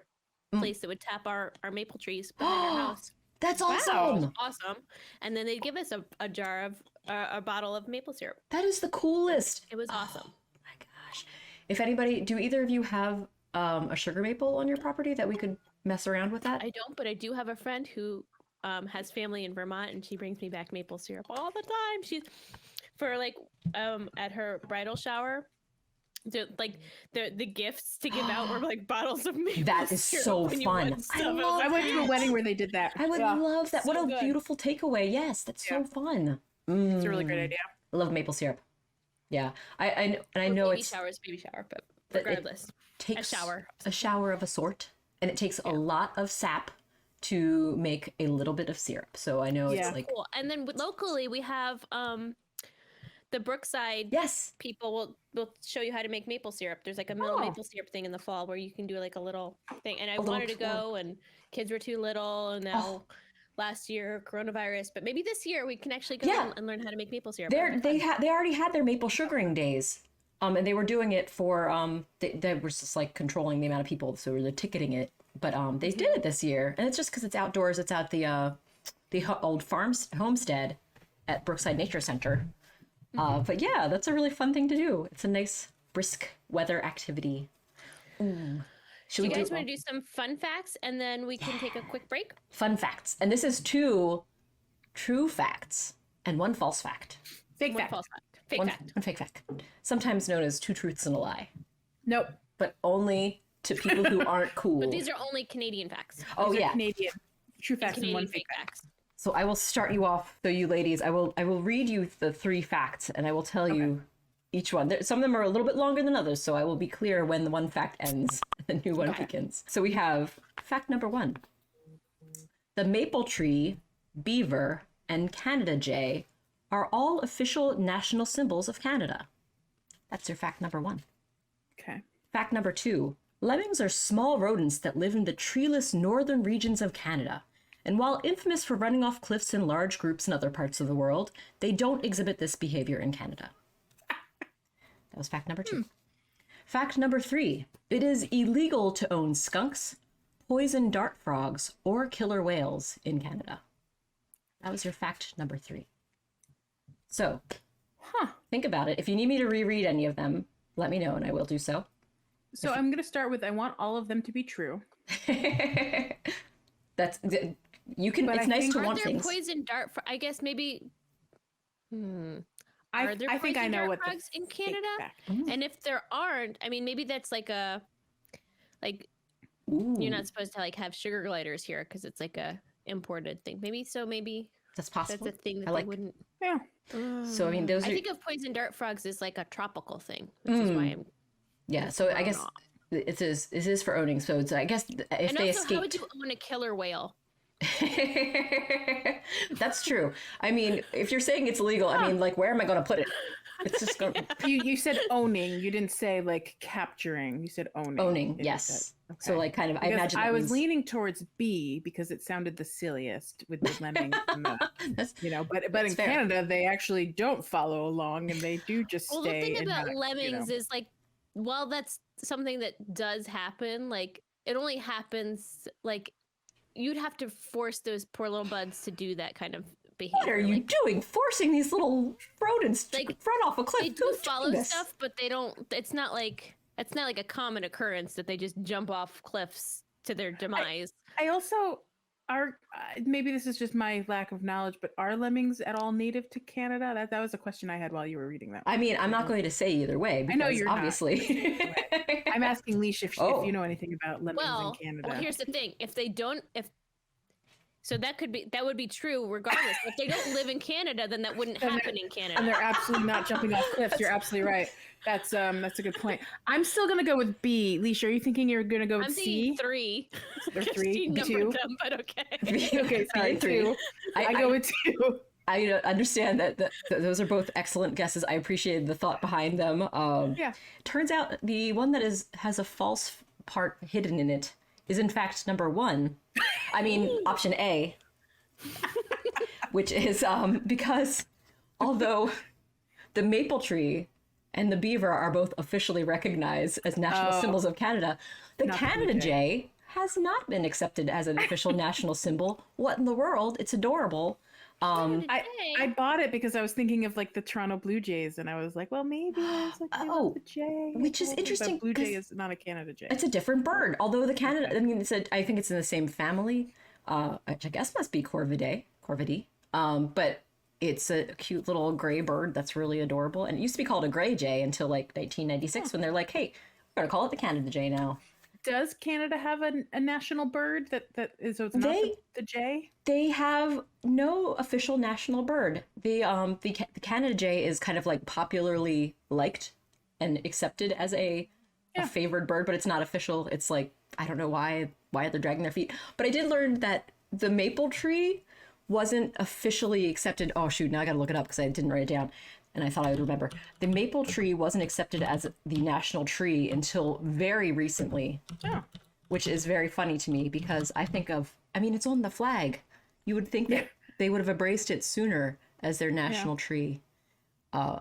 place that would tap our maple trees behind our house. That's It was awesome. awesome. And then they'd give us a jar of a bottle of maple syrup. That is the coolest. It was awesome. My gosh. If anybody, do either of you have a sugar maple on your property that we could mess around with that? I don't, but I do have a friend who has family in Vermont, and she brings me back maple syrup all the time. She's for like at her bridal shower. The gifts to give out were like bottles of maple That is syrup so when you fun. win I stuff. love I went to a that. wedding where they did that. I would Yeah, love that. What so a good. beautiful takeaway. Yes, that's so fun. it's a really great idea. I love maple syrup. Yeah. I know baby it's shower is baby shower, but but it regardless, takes shower. a shower of a sort, and it takes a lot of sap to make a little bit of syrup. So I know Yeah. it's like cool. And then locally we have the Brookside yes. people will show you how to make maple syrup. There's like a little maple syrup thing in the fall where you can do like a little thing. And I little wanted to tour. go, and kids were too little, and now last year coronavirus, but maybe this year we can actually go Yeah. and learn how to make maple syrup. They already had their maple sugaring days. And they were doing it for they were just like controlling the amount of people, so they're ticketing it. But they did it this year, and it's just because it's outdoors. It's at the old homestead at Brookside Nature Center. But yeah, that's a really fun thing to do. It's a nice brisk weather activity. Ooh. Do you guys want to do some fun facts, and then we can take a quick break? Fun facts, and this is 2 true facts and 1 false fact. Fake One fact. false fact. Fake One fact. fake fact. Sometimes known as 2 truths and a lie, Nope. but only to people who aren't cool. But these are only Canadian facts. oh These are yeah. Canadian. True facts and Canadian one fake fake fact. facts. So I will start you off. So you ladies, I will read you the 3 facts, and I will tell you each one. Some of them are a little bit longer than others, so I will be clear when the one fact ends and the new one begins. So we have fact number 1. The maple tree, beaver, and Canada jay are all official national symbols of Canada. That's your fact number 1. Okay. Fact number 2. Lemmings are small rodents that live in the treeless northern regions of Canada. And while infamous for running off cliffs in large groups in other parts of the world, they don't exhibit this behavior in Canada. That was fact number 2. Fact number 3. It is illegal to own skunks, poison dart frogs, or killer whales in Canada. That was your fact number 3. So, think about it. If you need me to reread any of them, let me know and I will do so. So I'm going to start with I want all of them to be true. That's you can. But it's I nice think- to Are want there things. poison dart? I guess maybe. I Are there think I poison know dart what the frogs in fake Canada? fact- And if there aren't, I mean, maybe that's like Ooh, you're not supposed to like have sugar gliders here because it's like a imported thing. Maybe that's that's possible. a thing that I they like. wouldn't. Yeah. So I mean, those I are think of poison dart frogs as like a tropical thing, which is why I'm. yeah. So I guess off. it is for owning. So it's, I guess if And they also, how would escaped. you own a killer whale? That's true. I mean, if you're saying it's illegal, I mean, like, where am I going to put it? It's just going to You said owning. You didn't say like capturing. You said owning. owning. It Yes. said- So okay. like, kind of. I Because imagine I that was means- leaning towards B because it sounded the silliest with the lemmings. And the, That's- but That's in fair. Canada they actually don't follow along and they do just Well, stay. the thing and about not, lemmings is like, while that's something that does happen, like it only happens like you'd have to force those poor little buds to do that kind of behavior. What are you like, doing? Forcing these little rodents to Like, run off a cliff? they do Who's follow doing this? stuff, but they don't. It's not like a common occurrence that they just jump off cliffs to their demise. I also Are maybe this is just my lack of knowledge, but are lemmings at all native to Canada? That was a question I had while you were reading that. I mean, I'm not going to say either way because I know you're not. obviously. I'm asking Leash if Oh. you know anything about lemmings in Canada. Well, here's the thing: if they don't, so that would be true regardless. If they don't live in Canada, then that wouldn't happen in Canada. And they're absolutely not jumping off cliffs. You're absolutely right. That's a good point. I'm still gonna go with B. Leash, are you thinking you're gonna go with I'm C? thinking 3. There's 3, Numbered 2. them, but okay. Okay, sorry, 2. I go with 2. I understand that those are both excellent guesses. I appreciate the thought behind them. Yeah. Turns out the one that has a false part hidden in it is in fact number 1. I mean, option A, which is because although the maple tree and the beaver are both officially recognized as national symbols of Canada, the Canada Jay has not been accepted as an official national symbol. What in the world? It's adorable. I bought it because I was thinking of like the Toronto Blue Jays, and I was like, well, maybe it's like the jay, which is interesting. But Blue Jay is not a Canada Jay. It's a different bird. Although the Canada, I mean, I think it's in the same family, which I guess must be Corvidae. But it's a cute little gray bird that's really adorable. And it used to be called a gray jay until like 1996 when they're like, hey, we're gonna call it the Canada Jay now. Does Canada have a national bird that is so it's not the jay? They have no official national bird. The Canada Jay is kind of like popularly liked and accepted as a favored bird, but it's not official. It's like, I don't know why they're dragging their feet. But I did learn that the maple tree wasn't officially accepted. Oh shoot, now I gotta look it up because I didn't write it down. And I thought I would remember. The maple tree wasn't accepted as the national tree until very recently, which is very funny to me because I mean, it's on the flag. You would think that they would have embraced it sooner as their national tree,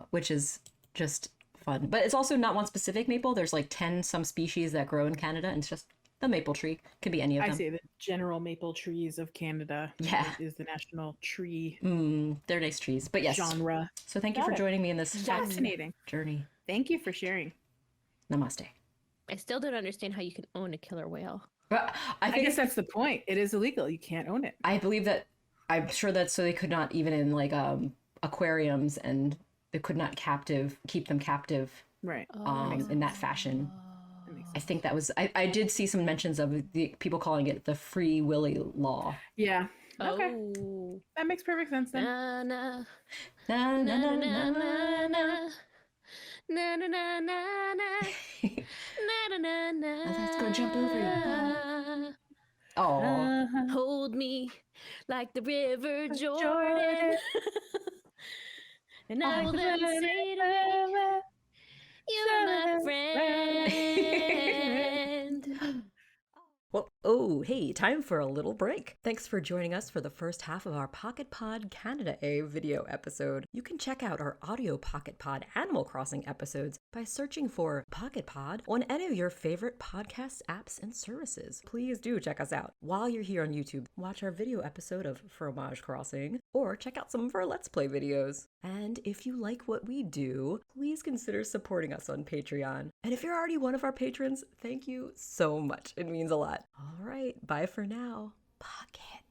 which is just fun. But it's also not one specific maple. There's like 10 some species that grow in Canada, and it's just the maple tree. Could be any of them. I say the general maple trees of Canada is the national tree. They're nice trees, but yes. Genre. So thank you for joining me in this fascinating journey. Thank you for sharing. Namaste. I still don't understand how you can own a killer whale. But I guess that's the point. It is illegal. You can't own it. I believe that. I'm sure that so they could not even in like aquariums, and they could not keep them captive. Right. In that fashion. I think that was, I did see some mentions of the people calling it the Free Willy law. Yeah. Okay. Oh. That makes perfect sense then. Na na Na, na, na na, na na, na na na na na na na na na. That's gonna jump over you. Oh. Hold me like the river Jordan. And I will then say to you, you're my friend. Well, hey, time for a little break. Thanks for joining us for the first half of our PocketPod Canada A video episode. You can check out our audio PocketPod Animal Crossing episodes by searching for PocketPod on any of your favorite podcast apps and services. Please do check us out. While you're here on YouTube, watch our video episode of Fromage Crossing, or check out some of our Let's Play videos. And if you like what we do, please consider supporting us on Patreon. And if you're already one of our patrons, thank you so much. It means a lot. All right, bye for now. Pocket.